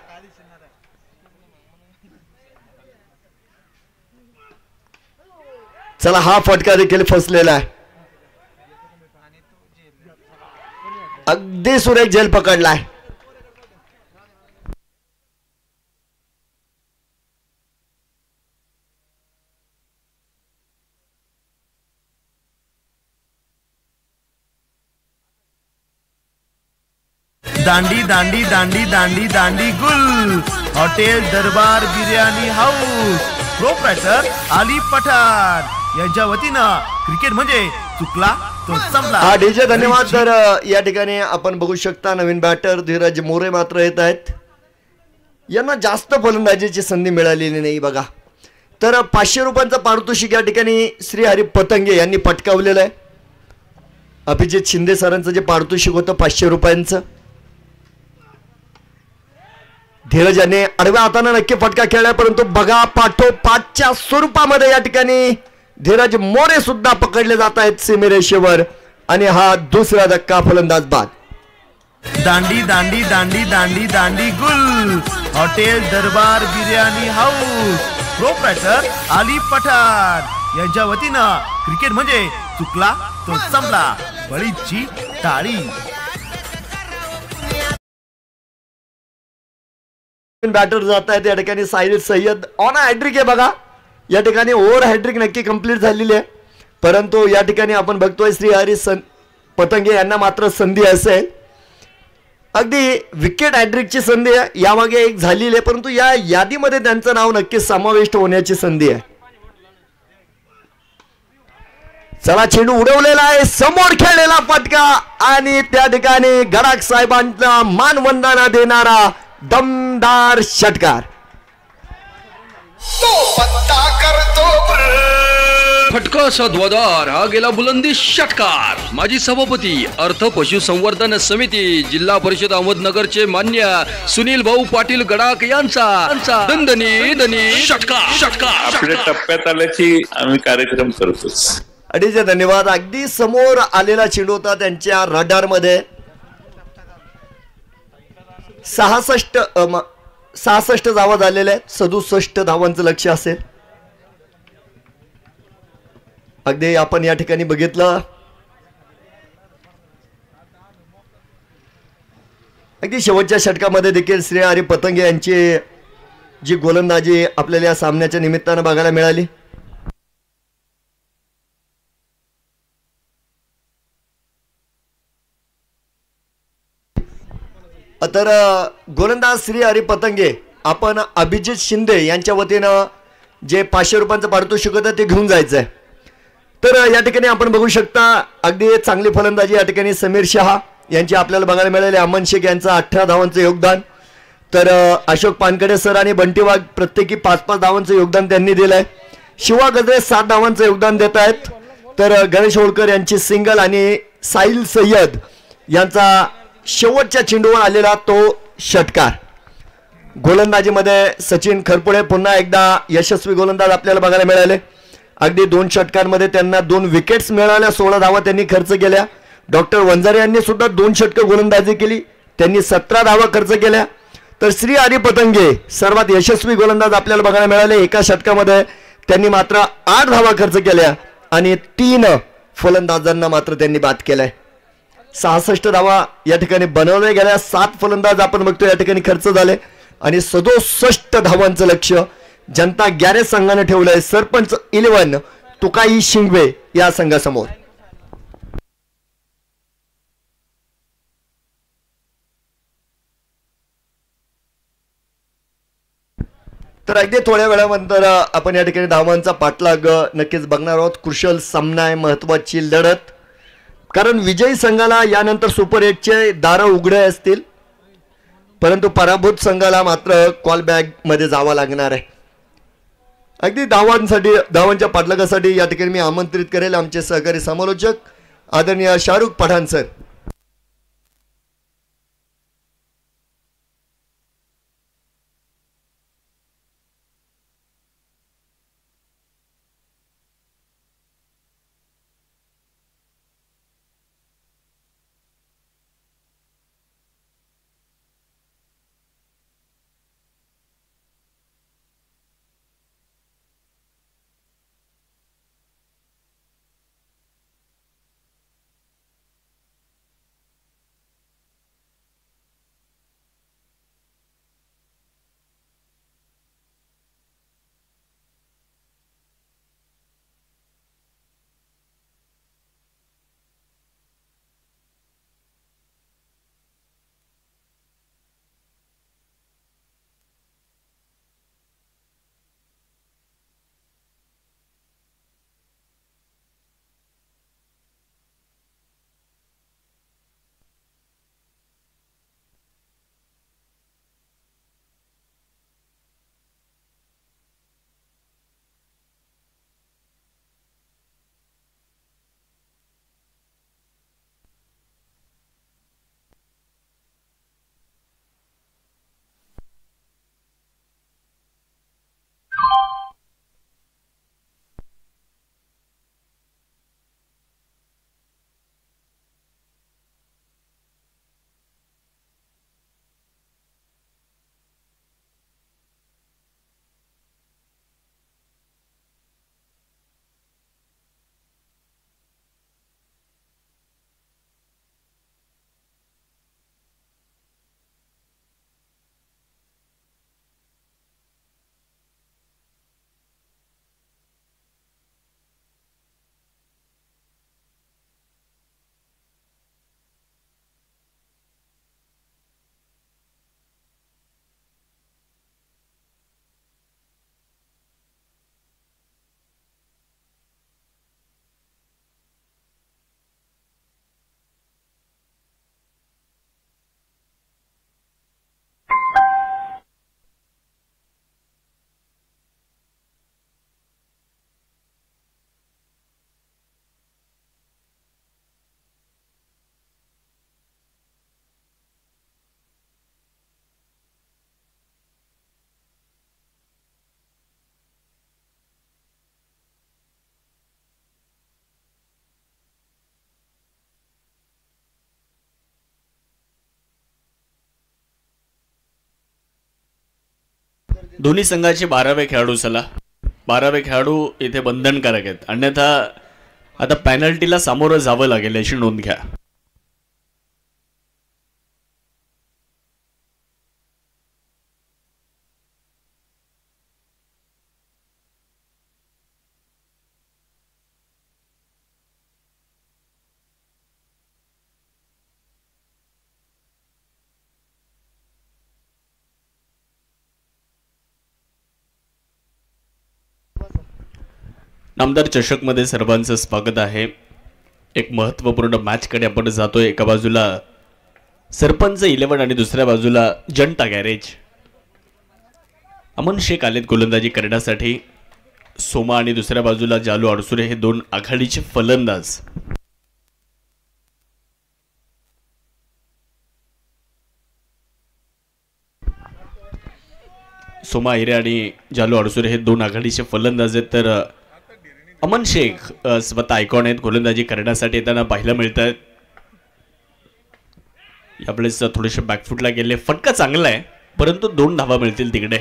चला हा फटका देखील फसलेला आहे. अगदी सुरेख झेल पकडलाय. दांडी दांडी दांडी दांडी दांडी गुल हॉटेल दरबार बिर्याणी हाऊस प्रोप्रायटर आली पठाण यांच्या वतीनं क्रिकेट म्हणजे चुकला तो संपला. हा डीजे धन्यवाद. तर या ठिकाणी आपण बघू शकता नवीन बॅटर धीरज मोरे मात्र येत आहेत. यांना जास्त फलंदाजीची संधी मिळालेली नाही बघा. तर 500 रुपयांचं पारितोषिक या ठिकाणी श्रीहरी पतंगे यांनी पटकावलेलं आहे. अभिजित शिंदे सरांचं जे पारितोषिक होतं 500 रुपयांचं, धीरज याने आडव्या हाताने नक्की फटका खेळलाय, परंतु बघा पाठोपाठच्या स्वरूपामध्ये या ठिकाणी धीरज मोरे सुद्धा पकडले जात आहेत सीमेरेषेवर आणि हा दुसरा धक्का फलंदाज बाद. दांडी दांडी दांडी दांडी दांडी गुल हॉटेल दरबार बिर्याणी हाऊस प्रोप्रायटर आली पठाण यांच्या वतीनं क्रिकेट म्हणजे चुकला तो संपला. बळीची टाळी. बॅटर जात आहेत या ठिकाणी. साहिल सय्यद ऑन हॅड्रिक आहे बघा. या ठिकाणी ओव्हर हॅड्रिक नक्की कंप्लीट झालेली आहे, परंतु या ठिकाणी आपण बघतोय श्रीहरी पतंगे यांना मात्र संधी असेल. अगदी विकेट हॅड्रिकची संधी आहे, यामागे एक झालेली आहे, परंतु या यादीमध्ये त्यांचं नाव नक्की समाविष्ट होण्याची संधी आहे. चला चेंडू उडवलेला आहे, समोर खेळलेला फटका आणि त्या ठिकाणी गडाख साहेबांना मानवंदना देणारा दमदार षटकार. फटका सद्वादार हा गेला बुलंदी षटकार. माजी सभापती अर्थ पशुसंवर्धन समिती जिल्हा परिषद अहमदनगरचे मान्य सुनील भाऊ पाटील गडाख यांचा दणदणी षटकार षटकार. आपल्या टप्प्यात आल्याची आम्ही कार्यक्रम करतोच. अडीचे धन्यवाद. अगदी समोर आलेला चेंडू होता त्यांच्या रडार मध्ये. 66 धावा झालेल्या आहेत. 67 धावांचं लक्ष असेल. अगदी आपण या ठिकाणी बघितलं, अगदी शेवटच्या षटकामध्ये देखील श्रीहरी पतंगे यांची जी गोलंदाजी आपल्याला या सामन्याच्या निमित्तानं बघायला मिळाली. तर गोलंदाज श्रीहरी पतंगे आपण अभिजित शिंदे यांच्या वतीनं जे 500 रुपयांचं पारितोषिक होतं ते घेऊन जायचं आहे. तर या ठिकाणी आपण बघू शकता अगदी चांगली फलंदाजी या ठिकाणी समीर शहा यांची आपल्याला बघायला मिळाले. अमन शेख यांचं 18 धावांचं योगदान. तर अशोक पानकडे सर आणि बंटी वाघ प्रत्येकी 5-5 धावांचं योगदान त्यांनी दिलंय. शिवा गजरे 7 धावांचं योगदान देत आहेत. तर गणेश होळकर यांची सिंगल आणि साहिल सय्यद यांचा शेवटच्या चेंडूवर आलेला तो षटकार. गोलंदाजीमध्ये सचिन खरपुडे पुन्हा एकदा यशस्वी गोलंदाज आपल्याला बघायला मिळाले. अगदी 2 षटकांमध्ये त्यांना 2 विकेट्स मिळाल्या. 16 धावा त्यांनी खर्च केल्या. डॉक्टर वंजारे यांनी सुद्धा 2 षटकं गोलंदाजी केली. त्यांनी 17 धावा खर्च केल्या. तर श्री हरी पतंगे सर्वात यशस्वी गोलंदाज आपल्याला बघायला मिळाले. एका षटकामध्ये त्यांनी मात्र 8 धावा खर्च केल्या आणि 3 फलंदाजांना मात्र त्यांनी बाद केलाय. 66 धावा या ठिकाणी बनवल्या गेल्या. 7 फलंदाज आपण बघतो या ठिकाणी खर्च झाले आणि 67 धावांचं लक्ष्य जनता गॅरेज संघाने ठेवलंय सरपंच 11 तुकाई शिंगवे या संघासमोर. तर अगदी थोड्या वेळानंतर आपण या ठिकाणी धावांचा पाठलाग नक्कीच बघणार आहोत. कुशल सामना आहे, महत्वाची लढत, कारण विजयी संघाला यानंतर सुपर 8चे दारं उघडे असतील, परंतु पराभूत संघाला मात्र कॉल बॅग मध्ये जावं लागणार आहे. अगदी धावांच्या पाठलागासाठी या ठिकाणी मी आमंत्रित करेल आमचे सहकारी समालोचक आदरणीय शाहरुख पठाण सर. दोन्ही संघाचे 12वे खेळाडू चला. 12वे खेळाडू इथे बंधनकारक आहेत, अन्यथा आता पॅनल्टीला सामोरं जावं लागेल याची नोंद घ्या. नामदार चषकमध्ये सर्वांचं स्वागत आहे. एक महत्त्वपूर्ण मॅचकडे आपण जातोय. एका बाजूला सरपंच 11 आणि दुसऱ्या बाजूला जनता गॅरेज. अमन शेख आलेत गोलंदाजी करण्यासाठी. सोमा आणि दुसऱ्या बाजूला जालू अडसुरे हे दोन आघाडीचे फलंदाज. सोमा हिरे आणि जालू अडसुरे हे दोन आघाडीचे फलंदाज आहेत. तर अमन शेख स्वतः आयकॉन आहेत गोलंदाजी करण्यासाठी येताना पाहायला मिळत आहेत. यावेळेस थोडेसे बॅकफुटला गेले. फटका चांगला आहे परंतु 2 धावा मिळतील तिकडे.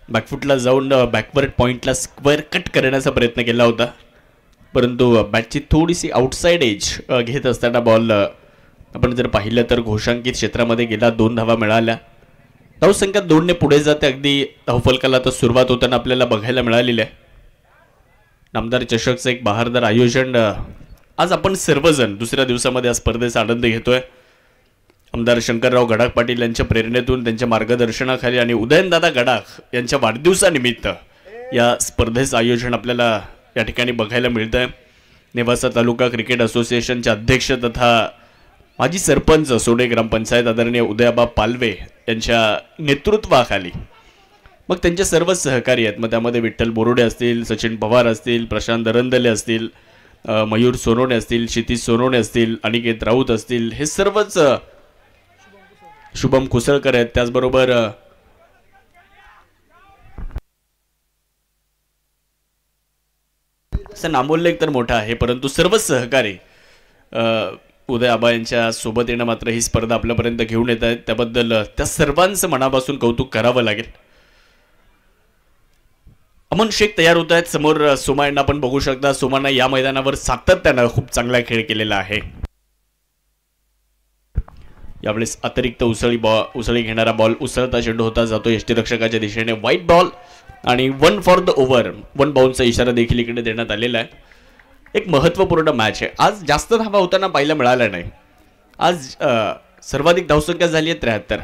बॅकफुटला जाऊन बॅकवर्ड पॉइंटला स्क्वेअर कट करण्याचा प्रयत्न केला होता परंतु बॅटची थोडीशी आउटसाइड एज घेत असताना बॉल आपण जर पाहिलं तर घोषांकित क्षेत्रामध्ये गेला. 2 धावा मिळाल्या. धावसंख्या 2ने पुढे जाते. अगदी धावफलकाला तर सुरुवात होताना आपल्याला बघायला मिळालेली आहे. नामदार चषकचं एक बहारदार आयोजन आज आपण सर्वजण दुसऱ्या दिवसामध्ये या स्पर्धेचा आनंद घेतोय. आमदार शंकरराव गडाख पाटील यांच्या प्रेरणेतून त्यांच्या मार्गदर्शनाखाली आणि उदयनदादा गडाख यांच्या वाढदिवसानिमित्त या स्पर्धेचं आयोजन आपल्याला या ठिकाणी बघायला मिळतं आहे. नेवासा तालुका क्रिकेट असोसिएशनचे अध्यक्ष तथा माजी सरपंच सोडे ग्रामपंचायत आदरणीय उदयाबा पालवे यांच्या नेतृत्वाखाली मग त्यांचे सर्व सहकारी आहेत. मग त्यामध्ये विठ्ठल बोरोडे असतील, सचिन पवार असतील, प्रशांत दरंदले असतील, मयूर सोनवणे असतील, क्षितिज सोनवणे असतील, अनिकेत राऊत असतील, हे सर्वच शुभम कुसळकर आहेत. त्याचबरोबर नामोल्लेख तर मोठा आहे परंतु सर्वच सहकारी उदय आबा यांच्या सोबत येणं मात्र ही स्पर्धा आपल्यापर्यंत घेऊन येत आहेत. त्याबद्दल त्या सर्वांचं मनापासून कौतुक करावं लागेल. अमन शेख तयार होत आहेत. समोर सोमा यांना आपण बघू शकता. सोमानं या मैदानावर सातत्यानं खूप चांगला खेळ केलेला आहे. यावेळेस अतिरिक्त उसळी घेणारा बॉल उसळता चेंडू होता जातो यष्टीरक्षकाच्या दिशेने. व्हाईट बॉल आणि 1 फॉर द ओव्हर 1 बाउन्सचा इशारा देखील इकडे देण्यात आलेला आहे. एक महत्त्वपूर्ण मॅच आहे. आज जास्त धावा होताना पाहायला मिळाल्या नाही. आज सर्वाधिक धावसंख्या झाली आहे 73.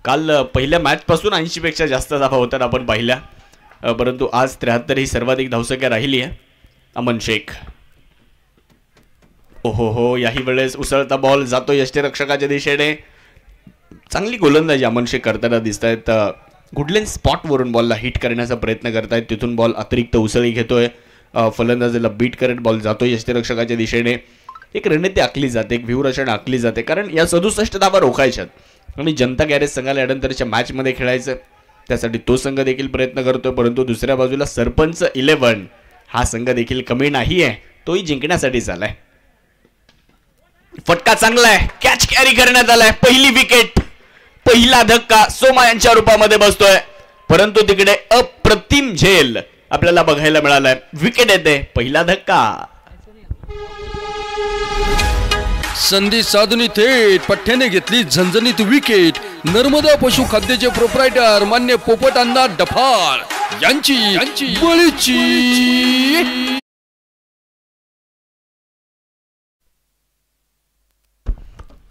काल पहिल्या मॅचपासून 80 पेक्षा जास्त धावा होताना आपण पाहिल्या परंतु आज 73 ही सर्वाधिक धावसंख्या राहिली आहे. अमन शेख हो याही वेळेस उसळता बॉल जातो यष्टीरक्षकाच्या दिशेने. चांगली गोलंदाजी अमन शेख करताना दिसत आहेत. गुडलेन स्पॉटवरून बॉलला हिट करण्याचा प्रयत्न करतायत. तिथून बॉल अतिरिक्त उसळी घेतोय. फलंदाजाला बीट करत बॉल जातो यष्टीरक्षकाच्या दिशेने. एक रणनीती आखली जाते, एक व्यूहरचना आखली जाते कारण या 67 धावा रोखायच्यात आणि जनता गॅरेज संघाला यानंतरच्या मॅचमध्ये खेळायचं. त्यासाठी तो संघ देखील प्रयत्न करतोय परंतु दुसऱ्या बाजूला सरपंच 11 हा संघ देखील कमी नाही आहे. तोही जिंकण्यासाठी चालाय. फटका चांगला आहे. कॅच कॅरी करण्यात आलाय. पहिली विकेट, पहिला धक्का सोमा यांच्या रूपामध्ये बसतोय परंतु तिकडे अप्रतिम झेल आपल्याला बघायला मिळालाय. विकेट येते. पहिला धक्का. संधी साधून थेट पठ्ठ्याने घेतली झणझणीत विकेट. नर्मदा पशु खाद्याचे प्रोप्रायटर मान्य पोपट अण्णा डफाळ यांची बळीची.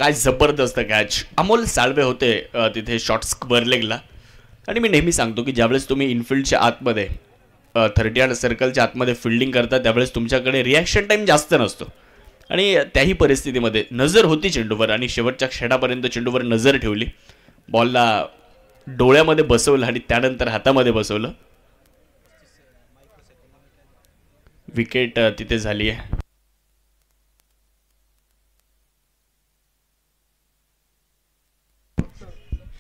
काय जबरदस्त कॅच. अमोल साळवे होते तिथे शॉर्ट स्क्वेअर लेगला आणि मी नेहमी सांगतो की ज्यावेळेस तुम्ही इनफिल्डच्या आतमध्ये 30 सर्कलच्या आतमध्ये फिल्डिंग करता त्यावेळेस तुमच्याकडे रिॲक्शन टाइम जास्त नसतो आणि त्याही परिस्थितीमध्ये नजर होती चेंडूवर आणि शेवटच्या क्षणापर्यंत चेंडूवर नजर ठेवली. बॉलला डोळ्यामध्ये बसवलं आणि त्यानंतर हातामध्ये बसवलं. विकेट तिथे झाली आहे.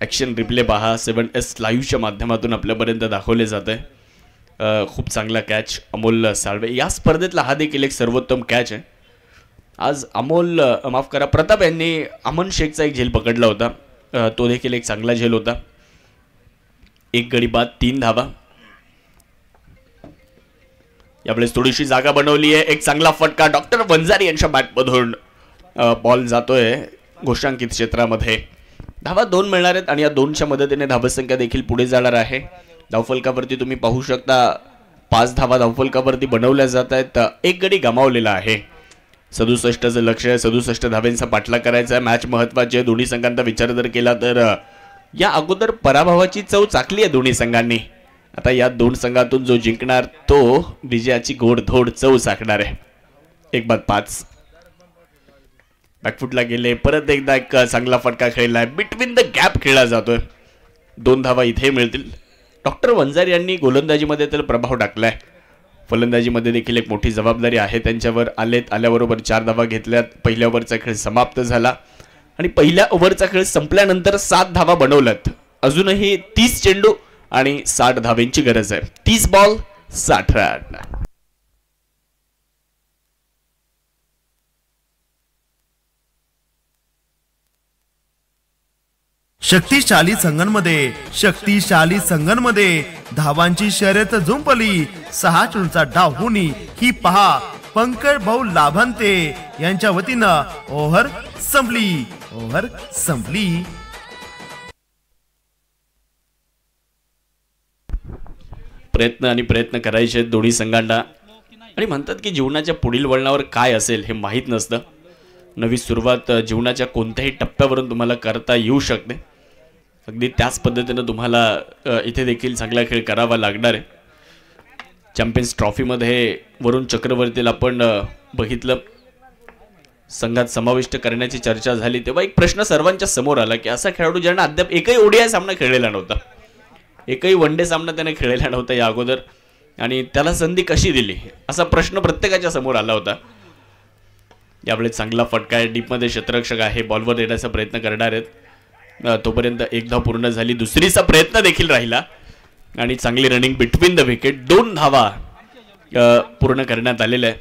ॲक्शन रिप्ले पहा. 7S लाईव्हच्या माध्यमातून आपल्यापर्यंत दाखवले जात आहे. खूप चांगला कॅच अमोल साळवे. या स्पर्धेतला हा देखील एक सर्वोत्तम कॅच आहे. आज अमोल माफ करा प्रताप यांनी अमन शेखचा एक झेल पकडला होता. तो देखील एक चांगला झेल होता. 1 गडी बाद 3 धावा. यावेळेस थोडीशी जागा बनवली आहे. एक चांगला फटका डॉक्टर वंजारी यांच्या बॅटमधून बॉल जातोय घोषांकित क्षेत्रामध्ये. धावा 2 मिळणार आहेत आणि या 2च्या मदतीने धावसंख्या देखील पुढे जाणार आहे. धावफलकावरती तुम्ही पाहू शकता 5 धावा धावफलकावरती बनवल्या जात आहेत. 1 गडी गमावलेला आहे. 67चं लक्ष आहे. 67 धाब्यांचा पाठलाग करायचा आहे. मॅच महत्वाची आहे. दोन्ही संघांचा विचार जर केला तर या अगोदर पराभवाची चव चाकली आहे दोन्ही संघांनी आता या दोन संघातून जो जिंकणार तो विजयाची गोडधोड चव चाखणार आहे. 1-5 बॅकफुटला गेले, परत एकदा एक चांगला फटका खेळलाय, बिटवीन द गॅप खेळला जातोय. 2 धावा इथे मिळतील. डॉक्टर वंजारी यांनी गोलंदाजीमध्ये तर प्रभाव टाकलाय, फलंदाजीमध्ये देखील एक मोठी जबाबदारी आहे त्यांच्यावर. आल्याबरोबर 4 धावा घेतल्यात. पहिल्या ओव्हरचा खेळ समाप्त झाला आणि पहिल्या ओव्हरचा खेळ संपल्यानंतर 7 धावा बनवल्यात. अजूनही 30 चेंडू आणि 60 धावेंची गरज आहे. 30 बॉल 60 रन. शक्तिशाली संघांमध्ये धावांची शर्यत जुंपली. 6 चेंडूचा डाव होणी ही पहा. पंकज भाऊ लाभांते यांच्या वतीनं ओव्हर संपली. प्रयत्न करायचे दोन्ही संघांना. आणि म्हणतात की जीवनाच्या पुढील वळणावर काय असेल हे माहीत नसतं. नवी सुरुवात जीवनाच्या कोणत्याही टप्प्यावरून तुम्हाला करता येऊ शकते. अगदी त्याच पद्धतीनं तुम्हाला इथे देखील चांगला खेळ करावा लागणार आहे. चॅम्पियन्स ट्रॉफीमध्ये वरुण चक्रवर्तीला आपण बघितलं, संघात समाविष्ट करण्याची चर्चा झाली तेव्हा एक प्रश्न सर्वांच्या समोर आला की असा खेळाडू ज्यांना अद्याप एकही ओडीआय सामना खेळलेला नव्हता, एकही वनडे सामना त्याने खेळलेला नव्हता या अगोदर, आणि त्याला संधी कशी दिली असा प्रश्न प्रत्येकाच्या समोर आला होता. यावेळेस चांगला फटका आहे, डीपमध्ये क्षेत्ररक्षक आहे, बॉलवर येण्याचा प्रयत्न करणार आहेत. तोपर्यंत 1 धाव पूर्ण झाली, दुसरीचा प्रयत्न देखील राहिला आणि चांगली रनिंग बिटवीन द विकेट. 2 धावा पूर्ण करण्यात आलेल्या आहे.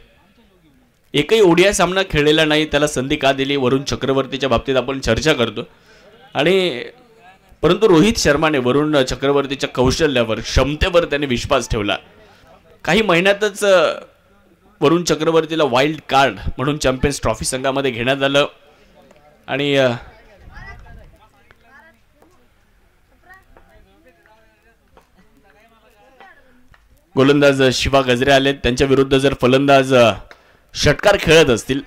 एकही ओडीआय सामना खेळलेला नाही, त्याला संधी का दिली वरुण चक्रवर्तीच्या बाबतीत आपण चर्चा करतो. आणि परंतु रोहित शर्माने वरुण चक्रवर्तीच्या कौशल्यावर, क्षमतेवर त्याने विश्वास ठेवला. काही महिन्यातच वरुण चक्रवर्तीला वाईल्ड कार्ड म्हणून चॅम्पियन्स ट्रॉफी संघामध्ये घेण्यात आलं. आणि गोलंदाज शिवा गजरे आले, त्यांच्या विरुद्ध जर फलंदाज षटकार खेळत असतील,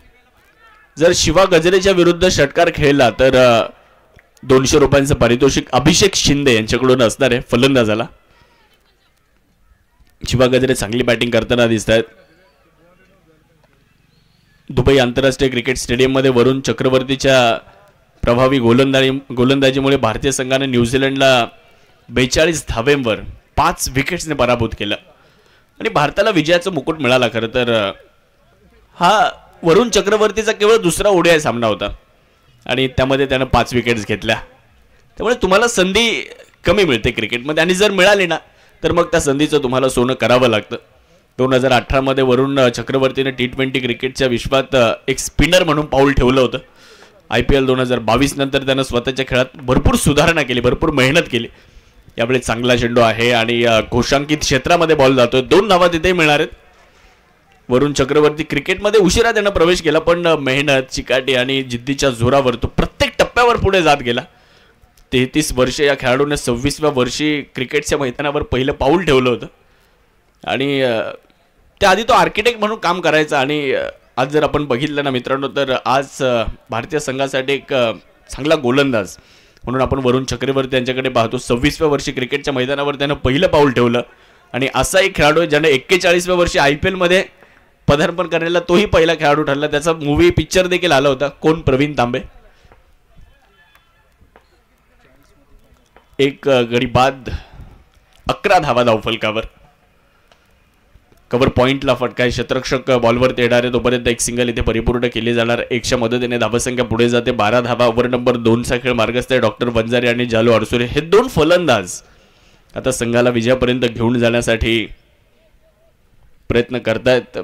जर शिवा गजरेच्या विरुद्ध षटकार खेळला तर 200 रुपयांचं पारितोषिक अभिषेक शिंदे यांच्याकडून असणार आहे फलंदाजाला. शिवा गजरे चांगली बॅटिंग करताना दिसत आहेत. दुबई आंतरराष्ट्रीय क्रिकेट स्टेडियममध्ये वरुण चक्रवर्तीच्या प्रभावी गोलंदाजीमुळे भारतीय संघाने न्यूझीलंडला 42 धावेंवर 5 विकेट्सने पराभूत केलं आणि भारताला विजयाचं मुकुट मिळाला. खरं तर हा वरुण चक्रवर्तीचा केवळ दुसरा ओडीआय सामना होता आणि त्यामध्ये त्यानं 5 विकेट्स घेतल्या. त्यामुळे तुम्हाला संधी कमी मिळते क्रिकेटमध्ये, आणि जर मिळाली ना तर मग त्या संधीचं तुम्हाला सोनं करावं लागतं. 2018 मध्ये वरुण चक्रवर्तीने T20 क्रिकेटच्या विश्वात एक स्पिनर म्हणून पाऊल ठेवलं होतं. IPL 2022 नंतर त्यानं स्वतःच्या खेळात भरपूर सुधारणा केली, भरपूर मेहनत केली. यावेळी चांगला चेंडू आहे आणि घोषांकित क्षेत्रामध्ये बॉल जातोय. 2 धावा तिथे मिळणार आहेत. वरुण चक्रवर्ती क्रिकेटमध्ये उशिरा त्यानं प्रवेश केला, पण मेहनत, चिकाटी आणि जिद्दीच्या जोरावर तो प्रत्येक टप्प्यावर पुढे जात गेला. 33 वर्षे या खेळाडूने 26व्या वर्षी क्रिकेटच्या मैदानावर पहिलं पाऊल ठेवलं होतं आणि त्याआधी तो आर्किटेक्ट म्हणून काम करायचा. आणि आज जर आपण बघितलं ना मित्रांनो, तर आज भारतीय संघासाठी एक चांगला गोलंदाज म्हणून आपण वरुण चक्रवर्ती यांच्याकडे पाहतो. 26व्या वर्षी क्रिकेटच्या मैदानावर त्यानं पहिलं पाऊल ठेवलं आणि असा एक खेळाडू ज्याने 41व्या वर्षी IPL मध्ये पदार्पण करण्याला तोही पहिला खेळाडू ठरला. त्याचा मूवी पिक्चर देखील आला होता, कोण, प्रवीण तांबे. एक गडी बाद 11 धावा धावफलकावर. कव्हर पॉइंटला फटका आहे, क्षेत्ररक्षक बॉलवर येणार आहे, तोपर्यंत एक सिंगल इथे परिपूर्ण केली जाणार. 100 मदतीने धावसंख्या पुढे जाते. 12 धावा. ओव्हर नंबर 2चा खेळ मार्गस्थ आहे. डॉक्टर वंजारी आणि जालू अडसुरे हे 2 फलंदाज आता संघाला विजयापर्यंत घेऊन जाण्यासाठी प्रयत्न करतायत.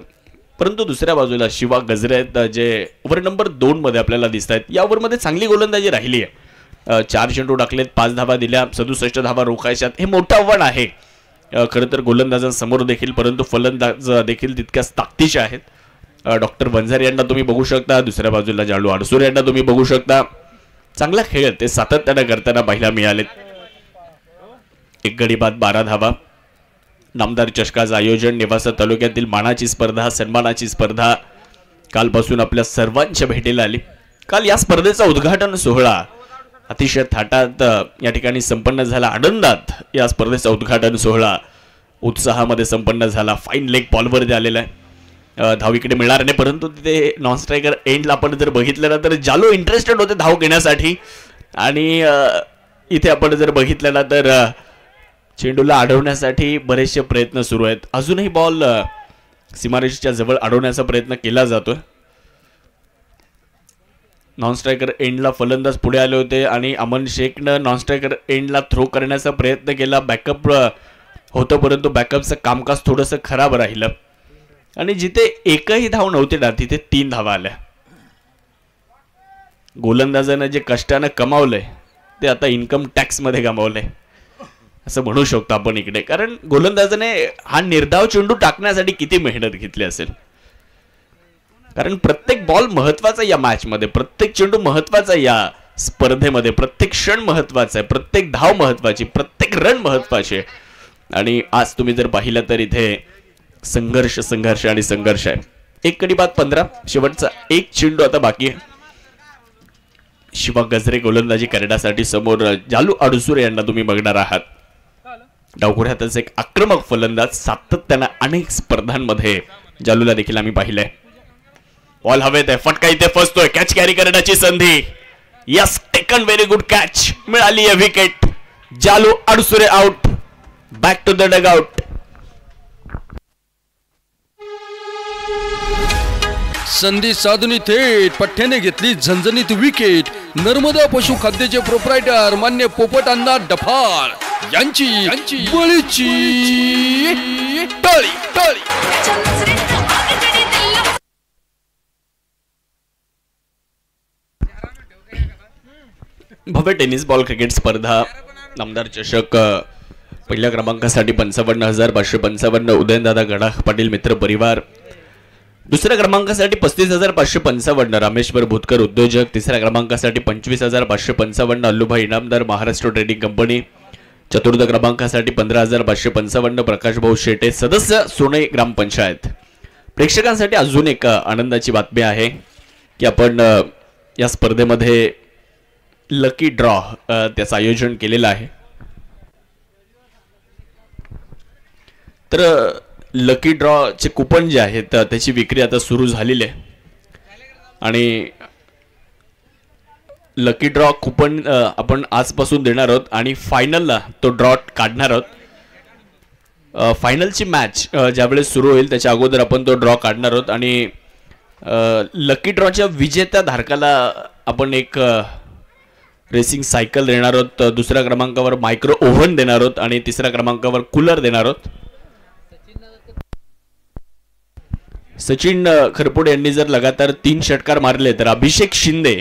परंतु दुसऱ्या बाजूला शिवा गजरे आहेत जे ओव्हर नंबर 2 मध्ये आपल्याला दिसत आहेत. या ओव्हरमध्ये चांगली गोलंदाजी राहिली आहे. 4 चेंडू टाकलेत, 5 धावा दिल्या, 67 धावा रोखायच्यात. हे मोठं आव्हान आहे खरं तर गोलंदाजांसमोर देखील, परंतु फलंदाज देखील तितक्याच ताकदीचे आहेत. डॉक्टर वंजारी यांना तुम्ही बघू शकता, दुसऱ्या बाजूला जालू अडसुरे यांना तुम्ही बघू शकता. चांगला खेळ ते सातत्याने करताना पाहायला मिळालेत. एक गडी बाद 12 धावा. नामदार चषकाचं आयोजन, नेवासा तालुक्यातील मानाची स्पर्धा, सन्मानाची स्पर्धा कालपासून आपल्या सर्वांच्या भेटीला आली. काल या स्पर्धेचा उद्घाटन सोहळा अतिशय थाटात या ठिकाणी संपन्न झाला. आनंदात या स्पर्धेचा उद्घाटन सोहळा उत्साहामध्ये संपन्न झाला. फाईन लेग बॉलवरती आलेला आहे. धाव इकडे मिळणार नाही, परंतु तिथे नॉन स्ट्रायकर एंडला आपण जर बघितलं ना तर जालो इंटरेस्टेड होते धाव घेण्यासाठी. आणि इथे आपण जर बघितलं ना तर चेंडूला अडवण्यासाठी बरेचसे प्रयत्न सुरू आहेत. अजूनही बॉल सीमारेषेच्या जवळ अडवण्याचा प्रयत्न केला जातोय. नॉन स्ट्रायकर एंडला फलंदाज पुढे आले होते आणि अमन शेखनं नॉन स्ट्रायकर एंडला थ्रो करण्याचा प्रयत्न केला. बॅकअप होतं, परंतु बॅकअपचं कामकाज थोडंसं खराब राहिलं आणि जिथे एकही धाव नव्हती ना तिथे 3 धावा आल्या. गोलंदाजानं जे कष्टानं कमावलंय ते आता इन्कम टॅक्समध्ये गमावलंय असं म्हणू शकतो आपण इकडे. कारण गोलंदाजाने हा निर्धाव चेंडू टाकण्यासाठी किती मेहनत घेतली असेल. कारण प्रत्येक बॉल महत्वाचा या मॅचमध्ये, प्रत्येक चेंडू महत्वाचा या स्पर्धेमध्ये, प्रत्येक क्षण महत्वाचा आहे, प्रत्येक धाव महत्वाची, प्रत्येक रन महत्वाचे. आणि आज तुम्ही जर पाहिलं तर इथे संघर्ष संघर्ष आणि संघर्ष आहे. 1 गडी बाद 15, शेवटचा 1 चेंडू आता बाकी आहे. शिवा गजरे गोलंदाजी करण्यासाठी समोर जालू अडसुरे यांना तुम्ही बघणार आहात. डावखुऱ्यातच एक आक्रमक फलंदाज, सातत्यानं अनेक स्पर्धांमध्ये जालूला देखील आम्ही पाहिलंय. बॉल हवेत आहे, फटका इथे फसतोय, कॅच कॅरी करण्याची संधी. Yes, taken, very good catch, मिळाली आहे wicket. Jalu Adsure out, back to the dugout. संधी साधून थेट पठ्ठ्याने घेतली झणझणीत विकेट. नर्मदा पशु खाद्याचे प्रोप्रायटर मान्य पोपट अण्णा डफाळ यांची बळीची टाळी टाळी. भव्य टेनिस बॉल क्रिकेट स्पर्धा नामदार चषक पहिल्या क्रमांकासाठी 55,555 उदयनदादा गडा पाटील मित्र परिवार. दुसऱ्या क्रमांकासाठी 35,555 रामेश्वर भूतकर उद्योजक. तिसऱ्या क्रमांकासाठी 25,555 अल्लूभाई इनामदार महाराष्ट्र ट्रेडिंग कंपनी. चतुर्थ क्रमांकासाठी 15,555 प्रकाश भाऊ शेटे सदस्य सोने ग्रामपंचायत. प्रेक्षकांसाठी अजून एक आनंदाची बातमी आहे की आपण या स्पर्धेमध्ये लकी ड्रॉ त्याचं आयोजन केलेलं आहे. तर लकी ड्रॉचे कुपन जे आहेत त्याची विक्री आता सुरू झालेली आहे आणि लकी ड्रॉ कुपन आपण आजपासून देणार आहोत आणि फायनलला तो ड्रॉ काढणार आहोत. फायनलची मॅच ज्यावेळेस सुरू होईल त्याच्या अगोदर आपण तो ड्रॉ काढणार आहोत आणि लकी ड्रॉच्या विजेत्या धारकाला आपण एक रेसिंग सायकल देणार आहोत. दुसऱ्या क्रमांकावर मायक्रो ओव्हन देणार आहोत आणि तिसऱ्या क्रमांकावर कूलर देणार आहोत. सचिन खरपुडे यांनी जर लगातार 3 षटकार मारले तर अभिषेक शिंदे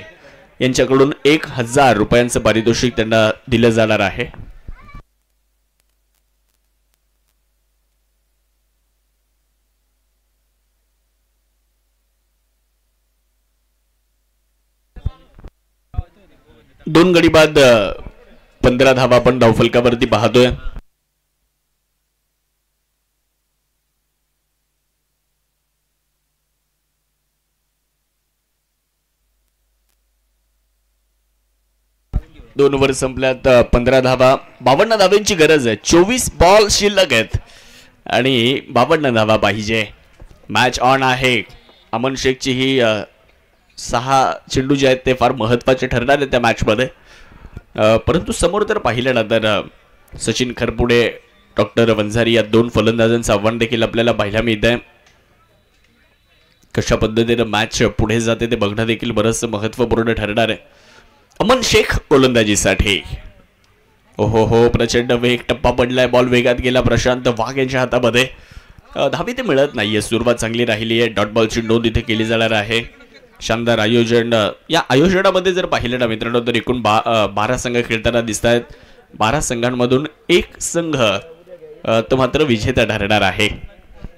यांच्याकडून 1,000 रुपयांचं पारितोषिक त्यांना दिलं जाणार आहे. दोन गडी बाद 15 धावा आपण धावफलकावरती पाहतोय. दोन ओव्हर संपल्यात 15 धावा. 52 धावांची गरज आहे. 24 बॉल शिल्लक आहेत आणि 52 धावा पाहिजे. मॅच ऑन आहे. अमन शेखची ही 6 चेंडू जे आहेत ते फार महत्त्वाचे ठरणार आहेत त्या मॅचमध्ये. परंतु समोर तर पाहिलं ना तर सचिन खरपुडे, डॉक्टर वंजारी या 2 फलंदाजांचं आव्हान देखील आपल्याला पाहायला मिळत आहे. कशा पद्धतीने मॅच पुढे जाते ते बघणं देखील बरंचसं महत्त्वपूर्ण ठरणार आहे. अमन शेख गोलंदाजीसाठी. ओहो हो, प्रचंड वेग, टप्पा पडलाय, बॉल वेगात गेला प्रशांत वाघ यांच्या हातामध्ये. धावी ते मिळत नाहीये. सुरुवात चांगली राहिली आहे. डॉट बॉलची नोंद इथे केली जाणार आहे. शानदार आयोजन. या आयोजनामध्ये जर पाहिलं ना मित्रांनो तर एकूण 12 संघ खेळताना दिसत आहेत. 12 संघांमधून 1 संघ तो मात्र विजेता ठरणार आहे.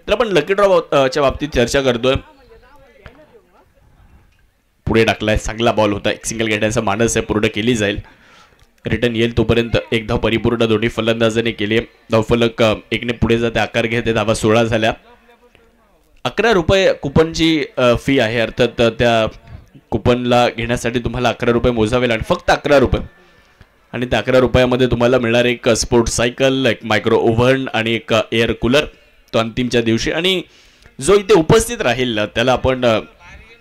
तर आपण लकी ड्रॉच्या बाबतीत चर्चा करतोय. पुढे टाकलाय, चांगला बॉल होता. एक सिंगल घेण्याचा मानस आहे, पूर्ण केली जाईल. रिटर्न येईल तोपर्यंत 1 धाव परिपूर्ण दोन्ही फलंदाजांनी केली. धावफलक 1ने पुढे जाते, आकार घेते. धावा 16 झाल्या. 11 रुपये कुपनची फी आहे. अर्थात त्या कुपनला घेण्यासाठी तुम्हाला 11 रुपये मोजावे लागेल. फक्त 11 रुपये. आणि त्या 11 रुपयामध्ये तुम्हाला मिळणार एक स्पोर्ट्स सायकल, एक मायक्रो ओव्हन आणि एक एअर कूलर, तो अंतिमच्या दिवशी. आणि जो इथे उपस्थित राहील त्याला आपण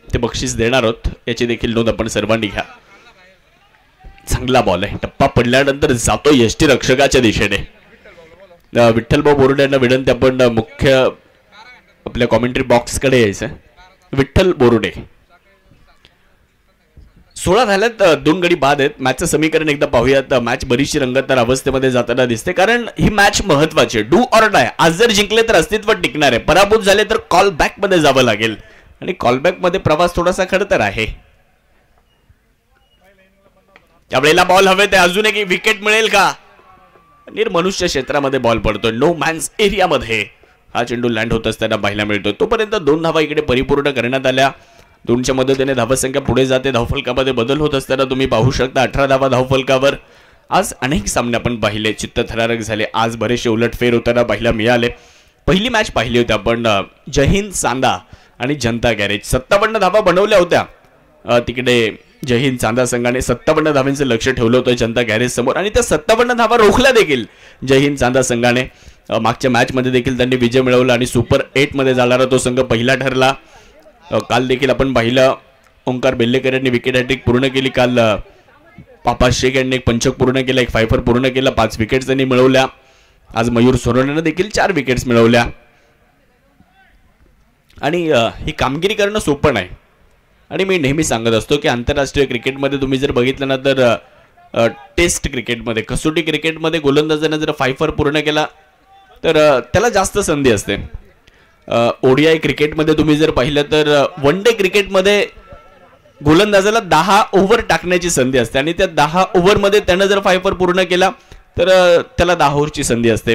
ते बक्षीस देणार आहोत, याची देखील नोंद आपण सर्वांनी घ्या. चांगला बॉल आहे, टप्पा पडल्यानंतर जातो यष्टीरक्षकाच्या दिशेने. विठ्ठलभाऊ बोरुडे यांना विनंती, आपण मुख्य आपल्या कॉमेंट्री बॉक्सकडे यायचं. विठ्ठल बोरुडे. 16 झाल्यात, 2 गडी बाद आहेत. मॅचचं समीकरण एकदा पाहूयात. मॅच बरीचशी रंगतदार अवस्थेमध्ये जाताना दिसते, कारण ही मॅच महत्वाची आहे. Do or die. आज जर जिंकले तर अस्तित्व टिकणार आहे, पराभूत झाले तर कॉल बॅक मध्ये जावं लागेल, आणि कॉलबॅक मध्ये प्रवास थोडासा खडतर आहे. त्यावेळेला बॉल हवे ते अजून एक विकेट मिळेल का? निर्मनुष्य क्षेत्रामध्ये बॉल पडतोय, नो मॅन्स एरियामध्ये हा चेंडू लँड होत असताना पाहायला मिळतो. तोपर्यंत 2 धावा इकडे परिपूर्ण करण्यात आल्या. 2च्या मदतीने धावसंख्या पुढे जाते. धावफलकामध्ये बदल होत असताना तुम्ही पाहू शकता 18 धावा धावफलकावर. आज अनेक सामने आपण पाहिले, चित्तथरारक झाले. आज बरेचसे उलटफेर होताना पाहायला मिळाले. पहिली मॅच पाहिली होती आपण जय हिंद चांदा आणि जनता गॅरेज. 57 धावा बनवल्या होत्या तिकडे जय हिंद चांदा संघाने. 57 धावांचं लक्ष ठेवलं होतं जनता गॅरेज समोर, आणि त्या 57 धावा रोखल्या देखील जय हिंद चांदा संघाने. मागच्या मॅचमध्ये देखील त्यांनी विजय मिळवला आणि सुपर 8 मध्ये जाणारा तो संघ पहिला ठरला. काल देखील आपण पाहिलं ओंकार बेल्लेकर यांनी विकेट हॅट्रिक पूर्ण केली. काल पापा शेख यांनी एक पंचक पूर्ण केला, एक फायफर पूर्ण केला, 5 विकेट्स त्यांनी मिळवल्या. आज मयूर सोनवणेनं देखील 4 विकेट्स मिळवल्या. आणि ही कामगिरी करणं सोपं नाही. आणि मी नेहमी सांगत असतो की आंतरराष्ट्रीय क्रिकेटमध्ये तुम्ही जर बघितलं ना तर टेस्ट क्रिकेटमध्ये, कसोटी क्रिकेटमध्ये गोलंदाजानं जर फायफर पूर्ण केला तर त्याला जास्त संधी असते. ओडीआय क्रिकेटमध्ये तुम्ही जर पाहिलं तर वन डे क्रिकेटमध्ये गोलंदाजाला 10 ओव्हर टाकण्याची संधी असते, आणि त्या 10 ओव्हरमध्ये त्यानं जर फायफर पूर्ण केला तर त्याला 10 ओव्हरची संधी असते.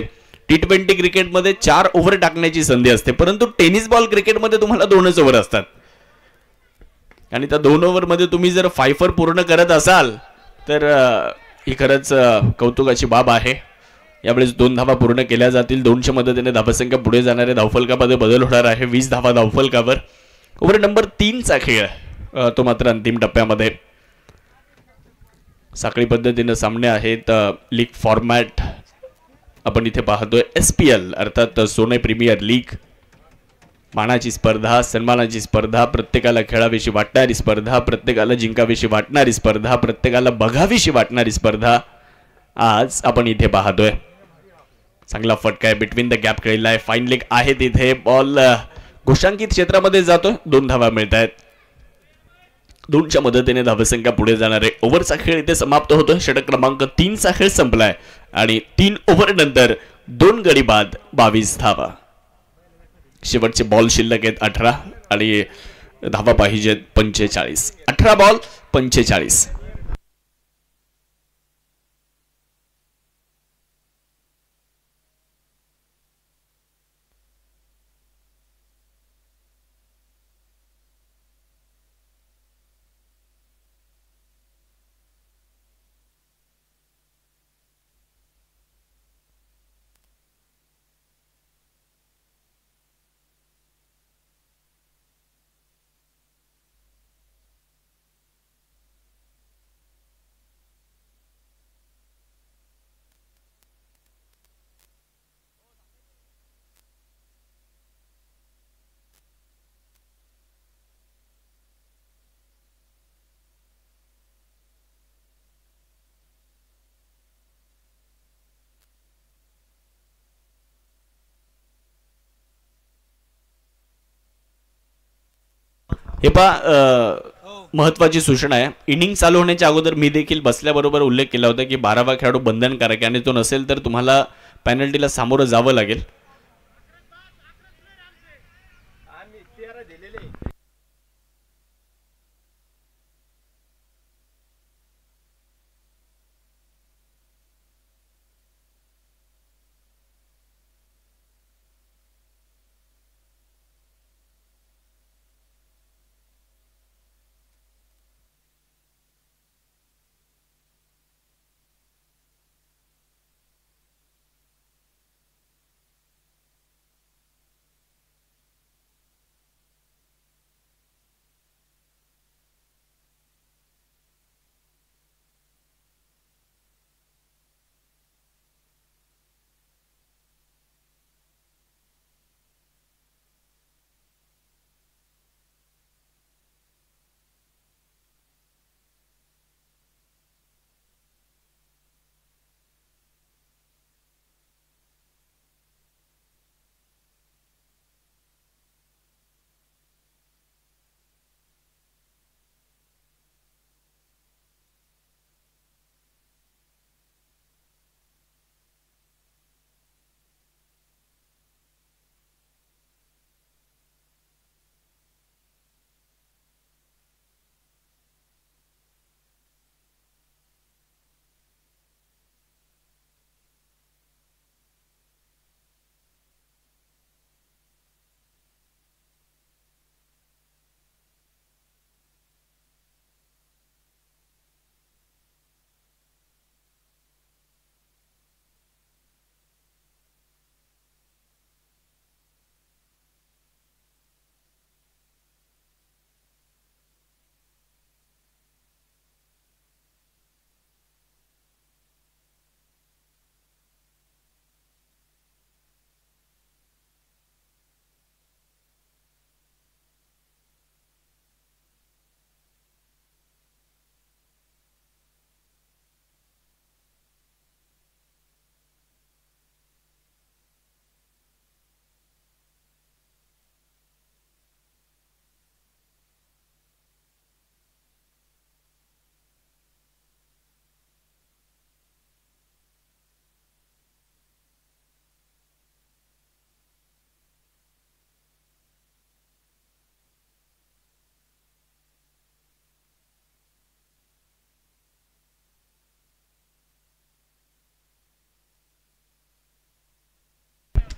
T20 क्रिकेटमध्ये 4 ओव्हर टाकण्याची संधी असते, परंतु टेनिस बॉल क्रिकेटमध्ये तुम्हाला 2च ओव्हर असतात. आणि त्या 2 ओव्हरमध्ये तुम्ही जर फायफर पूर्ण करत असाल तर ही खरंच कौतुकाची बाब आहे. यावेळेस 2 धावा पूर्ण केल्या जातील. 2च्या मदतीने धावसंख्या पुढे जाणाऱ्या धावफलकामध्ये बदल होणार आहे. 20 धावा धावफलकावर. ओव्हर नंबर 3चा खेळ तो मात्र अंतिम टप्प्यामध्ये. साखळी पद्धतीने सामने आहेत. लीग फॉर्मॅट आपण इथे पाहतोय. SPL अर्थात सोने प्रीमियर लीग. मानाची स्पर्धा, सन्मानाची स्पर्धा, प्रत्येकाला खेळाविषयी वाटणारी स्पर्धा, प्रत्येकाला जिंकाविषयी वाटणारी स्पर्धा, प्रत्येकाला बघाविषयी वाटणारी स्पर्धा आज आपण इथे पाहतोय. चांगला फटका आहे, बिटवीन द गॅप खेळला आहे. फाईन लेग आहे तिथे. बॉल घोषांकित क्षेत्रामध्ये जातोय. 2 धावा मिळत आहेत. 2च्या मदतीने धावसंख्या पुढे जाणारे ओव्हरचा खेळ इथे समाप्त होतोय. षटक क्रमांक 3चा खेळ संपलाय आणि 3 ओव्हर नंतर 2 गडी बाद 22 धावा. शेवटचे बॉल शिल्लक आहेत 18 आणि धावा पाहिजेत 45. 18 बॉल 45. हे पहा महत्वाची सूचना आहे. इनिंग चालू होण्याच्या अगोदर मी देखील बसल्याबरोबर उल्लेख केला होता की 12वा खेळाडू बंधनकारक आहे आणि तो नसेल तर तुम्हाला पेनल्टीला सामोरं जावं लागेल.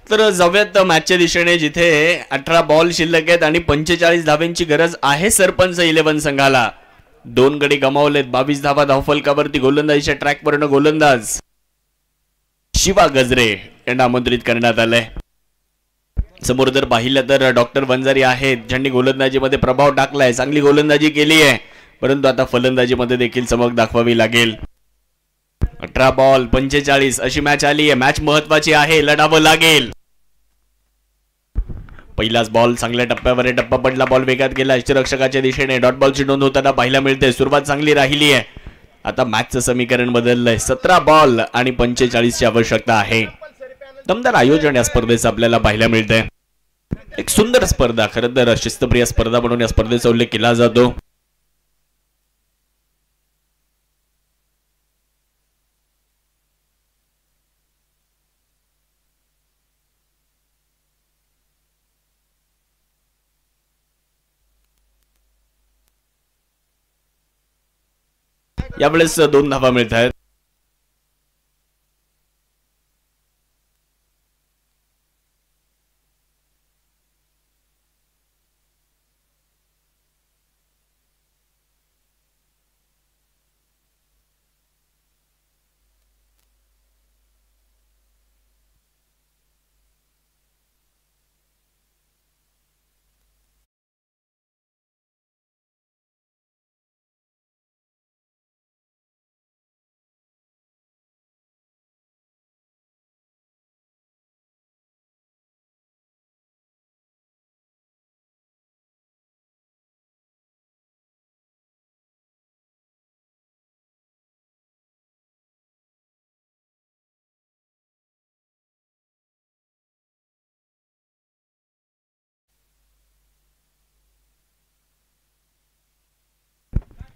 तर जाऊयात मॅचच्या दिशेने, जिथे 18 बॉल शिल्लक आहेत आणि 45 धाव्यांची गरज आहे सरपंच 11 संघाला. 2 गडी गमावलेत. 22 धावा धावफलकावरती. गोलंदाजीच्या ट्रॅकवरनं गोलंदाज शिवा गजरे यांना आमंत्रित करण्यात आलंय. समोर जर पाहिलं तर डॉक्टर वंजारी आहेत, ज्यांनी गोलंदाजीमध्ये प्रभाव टाकलाय, चांगली गोलंदाजी केली आहे, परंतु आता फलंदाजीमध्ये देखील चमक दाखवावी लागेल. 18 बॉल 45 अशी मॅच आली आहे. मॅच महत्वाची आहे, लढावं लागेल. पहिलाच बॉल चांगल्या टप्प्यावर आहे. टप्पा पडला, बॉल वेगात गेला यष्टिरक्षकाच्या दिशेने. डॉट बॉलची नोंद होताना पाहायला मिळते. सुरुवात चांगली राहिली आहे. आता मॅचचं समीकरण बदललंय. 17 बॉल आणि 45 ची आवश्यकता आहे. दमदार आयोजन या स्पर्धेचं आपल्याला पाहायला मिळतंय. एक सुंदर स्पर्धा, खरं तर शिस्तप्रिय स्पर्धा म्हणून या स्पर्धेचा उल्लेख केला जातो. यावेळेस 2 धावा मिळत आहेत.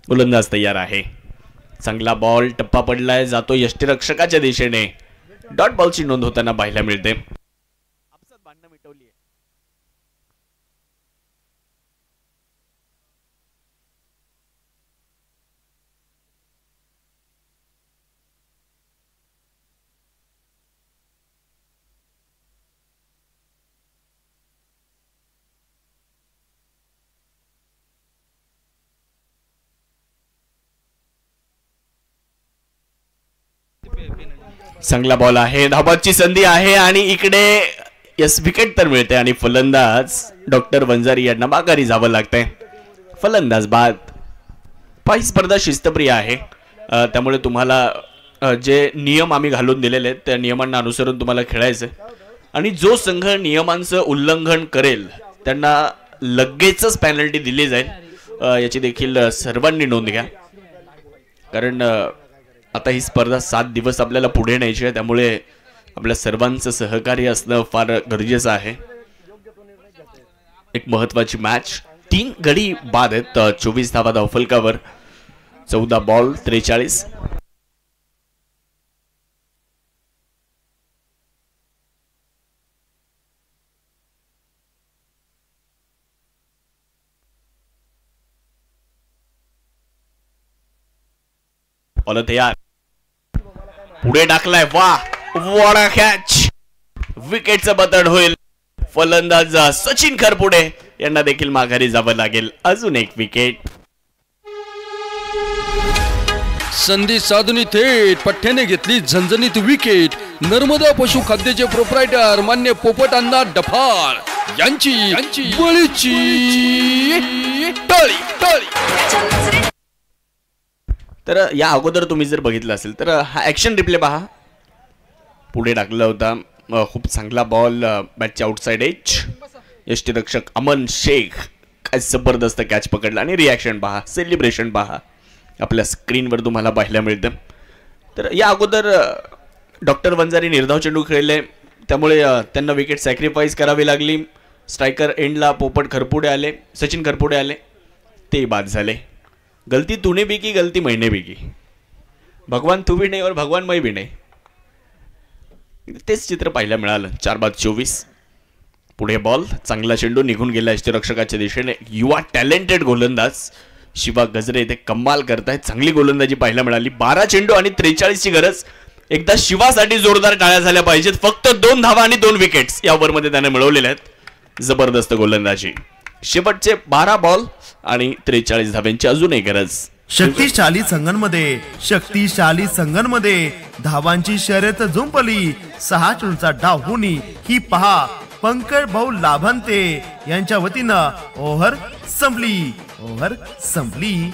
गोलंदाज तयार आहे. चांगला बॉल, टप्पा पडलाय, जातो यष्टिरक्षकाच्या दिशेने. डॉट बॉलची नोंद होताना पाहायला मिळते. चांगला बॉल आहे, धाबाची संधी आहे आणि इकडे यस विकेट तर मिळते आणि फलंदाज डॉक्टर वंजारी यांना माघारी जावं लागतंय. फलंदाज बाद. ही स्पर्धा शिस्तप्रिय आहे, त्यामुळे तुम्हाला जे नियम आम्ही घालून दिलेले आहेत त्या नियमांना अनुसरून तुम्हाला खेळायचं आणि जो संघ नियमांचं उल्लंघन करेल त्यांना लगेचच पेनल्टी दिली जाईल. याची देखील सर्वांनी नोंद घ्या, कारण आता ही स्पर्धा 7 दिवस आपल्याला पुढे न्यायची आहे, त्यामुळे आपल्या सर्वांचं सहकार्य असणं फार गरजेचं आहे. एक महत्वाची मॅच. 3 गडी बाद आहेत. 24 धावा धावफलकावर. 14 बॉल 43. बॉल तयार, पुढे टाकलाय. वाडा कॅच. विकेटचं बतड होईल. फलंदाज सचिन खरपुडे यांना देखील माघारी जावं लागेल. अजून एक विकेट. संधी साधून थेट पठ्ठ्याने घेतली झणझणीत विकेट. नर्मदा पशु खाद्याचे प्रोप्रायटर मान्य पोपट अण्णा डफाळ यांची बळीची टाळी. तर या अगोदर तुम्ही जर बघितलं असेल तर हा ऍक्शन रिप्ले पहा. पुढे टाकला होता. खूप चांगला बॉल बॅटच्या आउटसाइड एज. यष्टिरक्षक अमन शेख काय जबरदस्त कॅच पकडला आणि रिॲक्शन पहा, सेलिब्रेशन पहा, आपल्या स्क्रीनवर तुम्हाला पाहायला मिळतं. तर या अगोदर डॉक्टर वंजारी निर्धाव चेंडू खेळले, त्यामुळे त्यांना विकेट सॅक्रिफाईस करावी लागली. स्ट्रायकर एंडला पोपट खरपुडे आले, सचिन खरपुडे आले, ते बाद झाले. गलती तूने भी की, गलती मैंने भी की. भगवान तू भी नाही और भगवान मैं भी नाही. तेच चित्र पाहायला मिळालं. 4 बाद 24. पुढे बॉल, चांगला चेंडू निघून गेला यष्टिरक्षकाच्या दिशेने. युवा टॅलेंटेड गोलंदाज शिवा गजरे इथे कमाल करतायत. चांगली गोलंदाजी पाहायला मिळाली. 12 चेंडू आणि 43 ची गरज. एकदा शिवासाठी जोरदार टाळ्या झाल्या पाहिजेत. फक्त 2 धावा आणि 2 विकेट्स या ओव्हरमध्ये त्याने मिळवलेल्या आहेत. जबरदस्त गोलंदाजी. शेवटचे 12 बॉल आणि 43 धाव्यांची अजूनही गरज. शक्तिशाली संघांमध्ये धावांची शर्यत जुंपली. 6 चेंडूचा डाव होणी ही पहा पंकज भाऊ लाभांते यांच्या वतीनं ओव्हर संपली.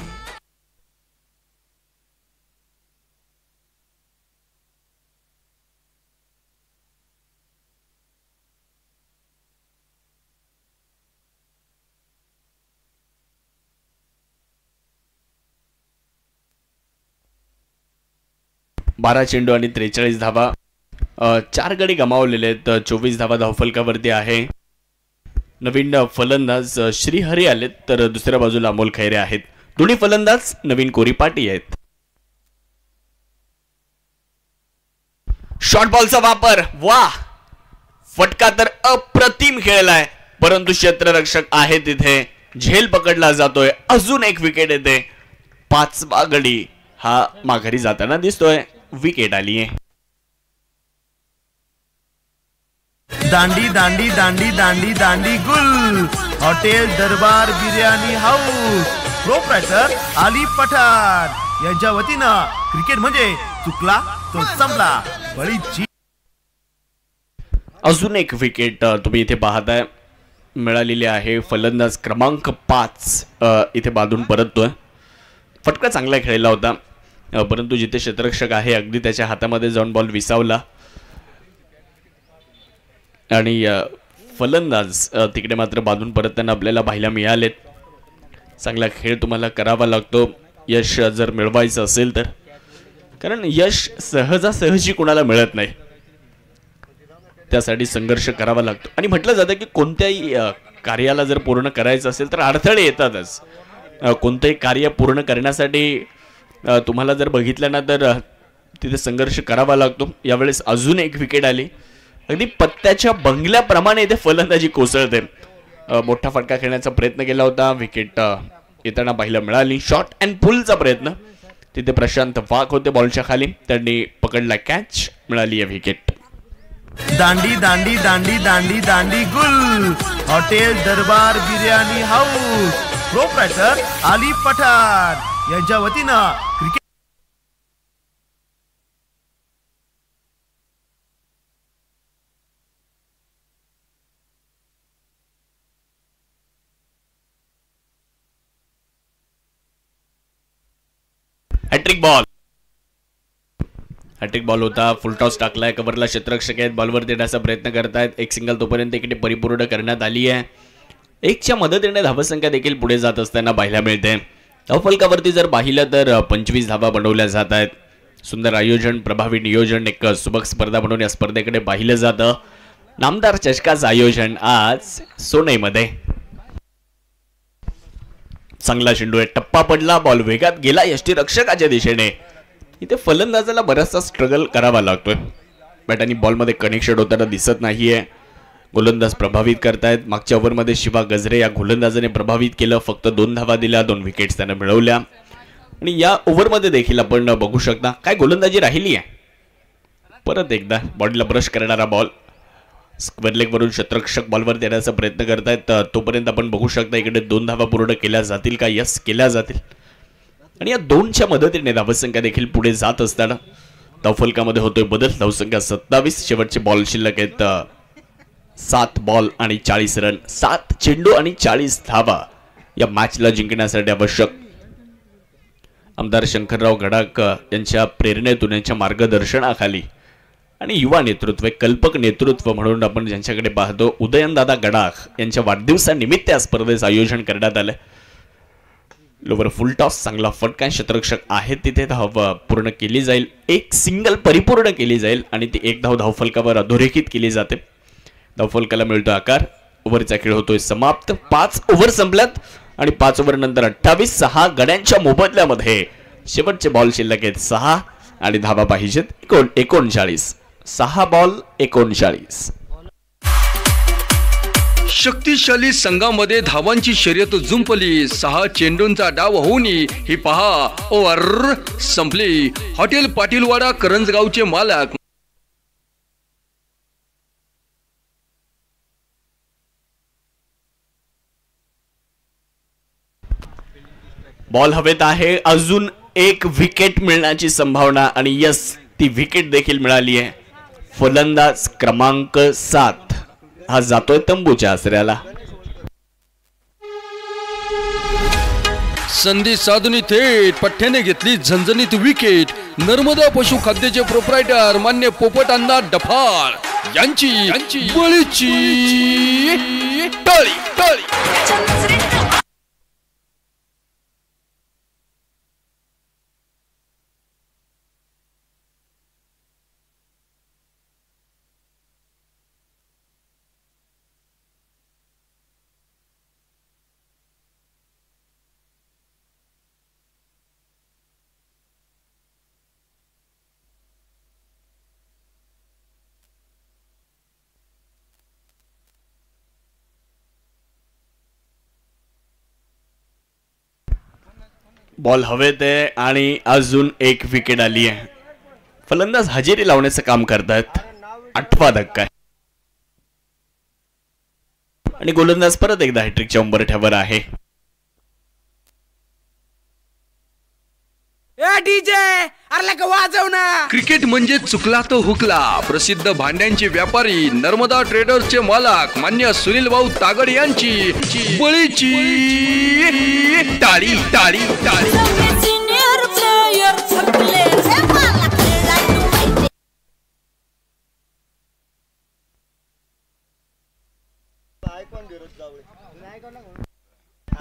बारा चेंडू आणि 43 धावा. 4 गडी गमावलेले आहेत. 24 धावा धावफलकावरती आहे. नवीन फलंदाज श्रीहरी आलेत तर दुसऱ्या बाजूला अमोल खैरे आहेत. दोन्ही फलंदाज नवीन कोरीपाटी आहेत. शॉर्ट बॉलचा वापर. वा, फटका तर अप्रतिम खेळलाय परंतु क्षेत्ररक्षक आहे तिथे. झेल पकडला जातोय. अजून एक विकेट येते. 5वा गडी हा माघारी जाताना दिसतोय. विकेट आली आहे. दांडी गुल हॉटेल दरबार बिर्याणी हाऊस प्रोप्रायटर अली पठाण यांच्या वतीनं क्रिकेट म्हणजे चुकला तो संपला. बळीची अजून एक विकेट तुम्ही इथे पाहताय मिळालेली आहे. फलंदाज क्रमांक 5 इथे बांधून परततोय. फटका चांगला खेळला होता परंतु जिथे क्षेत्ररक्षक आहे अगदी त्याच्या हातामध्ये जाऊन बॉल विसावला आणि फलंदाज तिकडे मात्र बांधून परतताना आपल्याला पाहायला मिळालेत. चांगला खेळ तुम्हाला करावा लागतो यश जर मिळवायचं असेल तर, कारण यश सहजासहजी कोणाला मिळत नाही. त्यासाठी संघर्ष करावा लागतो आणि म्हटलं जातं की कोणत्याही कार्याला जर पूर्ण करायचं असेल तर अडथळे येतातच. कोणतंही कार्य पूर्ण करण्यासाठी तुम्हाला जर बघितलं ना तर तिथे संघर्ष करावा लागतो. यावेळेस अजून एक विकेट आली. अगदी पत्त्याच्या बंगल्याप्रमाणे इथे फलंदाजी कोसळते. मोठा फटका खेळण्याचा प्रयत्न केला होता. विकेट येताना पाहायला मिळाली. शॉर्ट अँड पुलचा प्रयत्न तिथे प्रशांत वाघ होते बॉलच्या खाली. त्यांनी पकडला कॅच. मिळाली आहे विकेट. दांडी गुल हॉटेल दरबार बिर्याणी हाऊस प्रोप्रायटर अली पठाण यांच्या वतीनं क्रिकेट हॅट्रिक बॉल होता. फुलटॉस टाकलाय. कव्हरला क्षेत्ररक्षक आहेत. बॉलवर देण्याचा प्रयत्न करतायत. एक सिंगल तोपर्यंत इकडे परिपूर्ण करण्यात आली आहे. 1च्या मदतीने धावसंख्या देखील पुढे जात असताना पाहायला मिळते. धावफलकावरती जर पाहिलं तर 25 धावा बनवल्या जात आहेत. सुंदर आयोजन, प्रभावी नियोजन, एक सुबक स्पर्धा म्हणून या स्पर्धेकडे पाहिलं जातं. नामदार चषकाचं आयोजन आज सोनईमध्ये. चांगला चेंडू आहे. टप्पा पडला. बॉल वेगात गेला यष्टीरक्षकाच्या दिशेने. इथे फलंदाजाला बराचसा स्ट्रगल करावा लागतोय. बॅट आणि बॉलमध्ये कनेक्शन होताना दिसत नाहीये. गोलंदाज प्रभावित करतायत. मागच्या ओव्हरमध्ये शिवा गजरे या गोलंदाजाने प्रभावित केलं. फक्त 2 धावा दिल्या. 2 विकेट्स त्याने मिळवल्या. आणि या ओव्हरमध्ये देखील आपण बघू शकता काय गोलंदाजी राहिली आहे. परत एकदा बॉडीला ब्रश करणारा बॉल. स्क्वेअर लेग वरून क्षेत्ररक्षक बॉलवर देण्याचा प्रयत्न करतायत. तोपर्यंत आपण बघू शकता इकडे 2 धावा पूर्ण केल्या जातील का? यस, केल्या जातील. आणि या 2च्या मदतीने धावसंख्या देखील पुढे जात असताना धावफलकामध्ये होतोय बदल. धावसंख्या 27. शेवटचे बॉल शिल्लक आहेत 7 बॉल आणि 40 रन. 7 चेंडू आणि 40 धावा या मॅचला जिंकण्यासाठी आवश्यक. आमदार शंकरराव गडाख यांच्या प्रेरणेतून, यांच्या मार्गदर्शनाखाली आणि युवा नेतृत्व, कल्पक नेतृत्व म्हणून आपण ज्यांच्याकडे पाहतो, उदयनदादा गडाख यांच्या वाढदिवसानिमित्त या स्पर्धेचं आयोजन करण्यात आलं. लोवर फुल टॉस. चांगला फटका. क्षेत्ररक्षक आहे तिथे. धाव पूर्ण केली जाईल. एक सिंगल परिपूर्ण केली जाईल आणि ती 1 धाव धावफलकावर अधोरेखित केली जाते. धावफलकाला मिळतो आकार. ओव्हरचा खेळ होतोय समाप्त. 5 ओव्हर संपल्यात आणि 5 ओव्हर नंतर 28. 6 गड्यांच्या मोबदल्यामध्ये शेवटचे बॉल शिल्लक आहेत 6 आणि धावा पाहिजेत 39. 6 बॉल 39. शक्तिशाली संघामध्ये धावांची शर्यत जुंपली. 6 चेंडूंचा डाव होऊन ही पहा ओव्हर संपली. हॉटेल पाटीलवाडा करंजगावचे मालक बॉल हवेत आहे. अजून एक विकेट मिळण्याची संभावना आणि यस ती विकेट देखील मिळाली आहे. फलंदाज क्रमांक 7 हा जातोय तंबूच्या आसऱ्याला. संधी साधून थेट पठ्ठ्याने घेतली झणझणीत विकेट. नर्मदा पशु खाद्याचे प्रोप्रायटर मान्य पोपट अण्णा डफाळ यांची बळीची टाळी टाळी. बॉल हवेत आहे आणि अजून एक विकेट आली आहे. फलंदाज हजेरी लावण्याचं काम करतात. 8वा धक्का आहे आणि गोलंदाज परत एकदा हॅट्रिकच्या उंबरठ्यावर आहे. डीजे अरे लका वाजव ना. क्रिकेट म्हणजे चुकला तो हुकला. प्रसिद्ध भांड्यांचे व्यापारी नर्मदा ट्रेडर्सचे मालक मान्य सुनील भाऊ तागड यांची बळीची टाळी टाळी टाळी.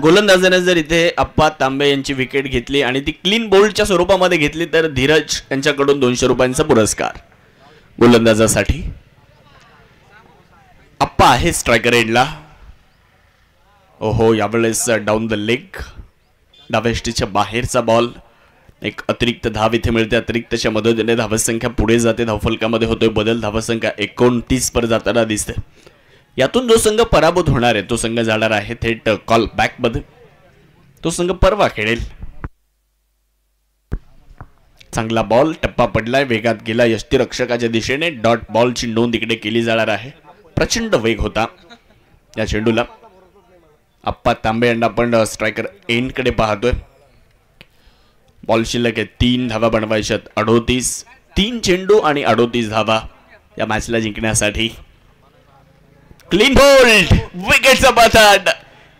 गोलंदाजाने जर इथे अप्पा तांबे यांची विकेट घेतली आणि ती क्लीन बोल्डच्या स्वरूपामध्ये घेतली तर धीरज यांच्याकडून 200 रुपयांचा पुरस्कार गोलंदाजासाठी. अप्पा आहे स्ट्रायकर एंडला. ओहो यावेळेस डाऊन द लेग डाव्याष्टीच्या बाहेरचा बॉल. एक अतिरिक्त धाव इथे मिळते. अतिरिक्तच्या मदतीने धावसंख्या पुढे जाते. धावफलकामध्ये होतोय बदल. धावसंख्या 29 पर जाताना दिसते. यातून जो संघ पराभूत होणार आहे तो संघ जाणार आहे थेट कॉल बॅक मध्ये. तो संघ परवा खेळेल. चांगला बॉल टप्पा पडलाय. वेगात गेला यष्टीरक्षकाच्या दिशेने. डॉट बॉलची नोंद इकडे केली जाणार आहे. प्रचंड वेग होता या चेंडूला. अप्पा तांबे यांना आपण स्ट्रायकर एंड कडे पाहतोय. बॉल शिल्लक आहे. 3 धावा बनवायच्यात. 38 3 चेंडू आणि 38 धावा या मॅचला जिंकण्यासाठी. Clean bowled विकेटचा पथाट.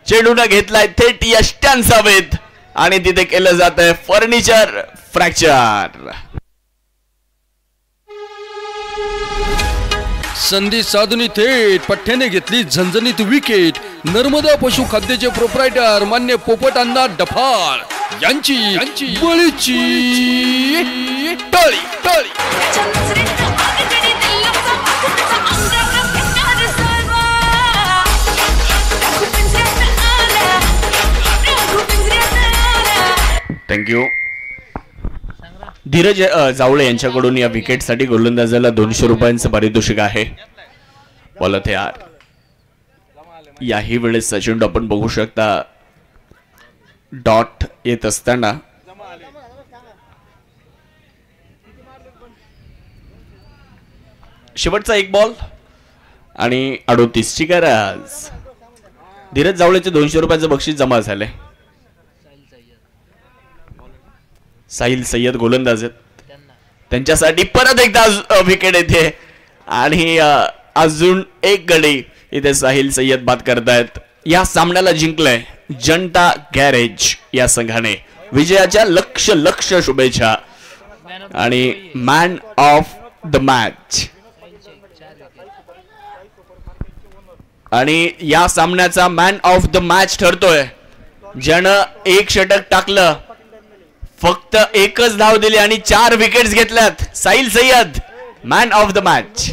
चेंडूने घेतलाय थेट यष्ट्यांचा वेध आणि तिथे केलं जात आहे फर्निचर फ्रॅक्चर. संधी साधून थेट पठ्ठ्याने घेतली झणझणीत विकेट. नर्मदा पशु खाद्याचे प्रोप्रायटर मान्य पोपट अण्णा डफाळ यांची बळीची टाळी टाळी. थँक्यू. धीरज जावळे यांच्याकडून या विकेटसाठी गोलंदाजाला 200 रुपयांचं पारितोषिक आहे. बोलत यार याही वेळेस चेंडू आपण बघू शकता डॉट येत असताना शेवटचा एक बॉल आणि 38 ची गरज. धीरज जावळेचे 200 रुपयांचं बक्षीस जमा झाले. साहिल सय्यद गोलंदाज आहेत. त्यांच्यासाठी परत एकदा विकेट येते आणि अजून एक गडी इथे साहिल सय्यद बाद करतायत. या सामन्याला जिंकलंय जनता गॅरेज या संघाने. विजयाच्या लक्ष लक्ष शुभेच्छा आणि मॅन ऑफ द मॅच. आणि या सामन्याचा मॅन ऑफ द मॅच ठरतोय ज्यानं 1 षटक टाकलं, फक्त 1च धाव दिली आणि 4 विकेट्स घेतल्यात. Sahil Sayyed man of the match.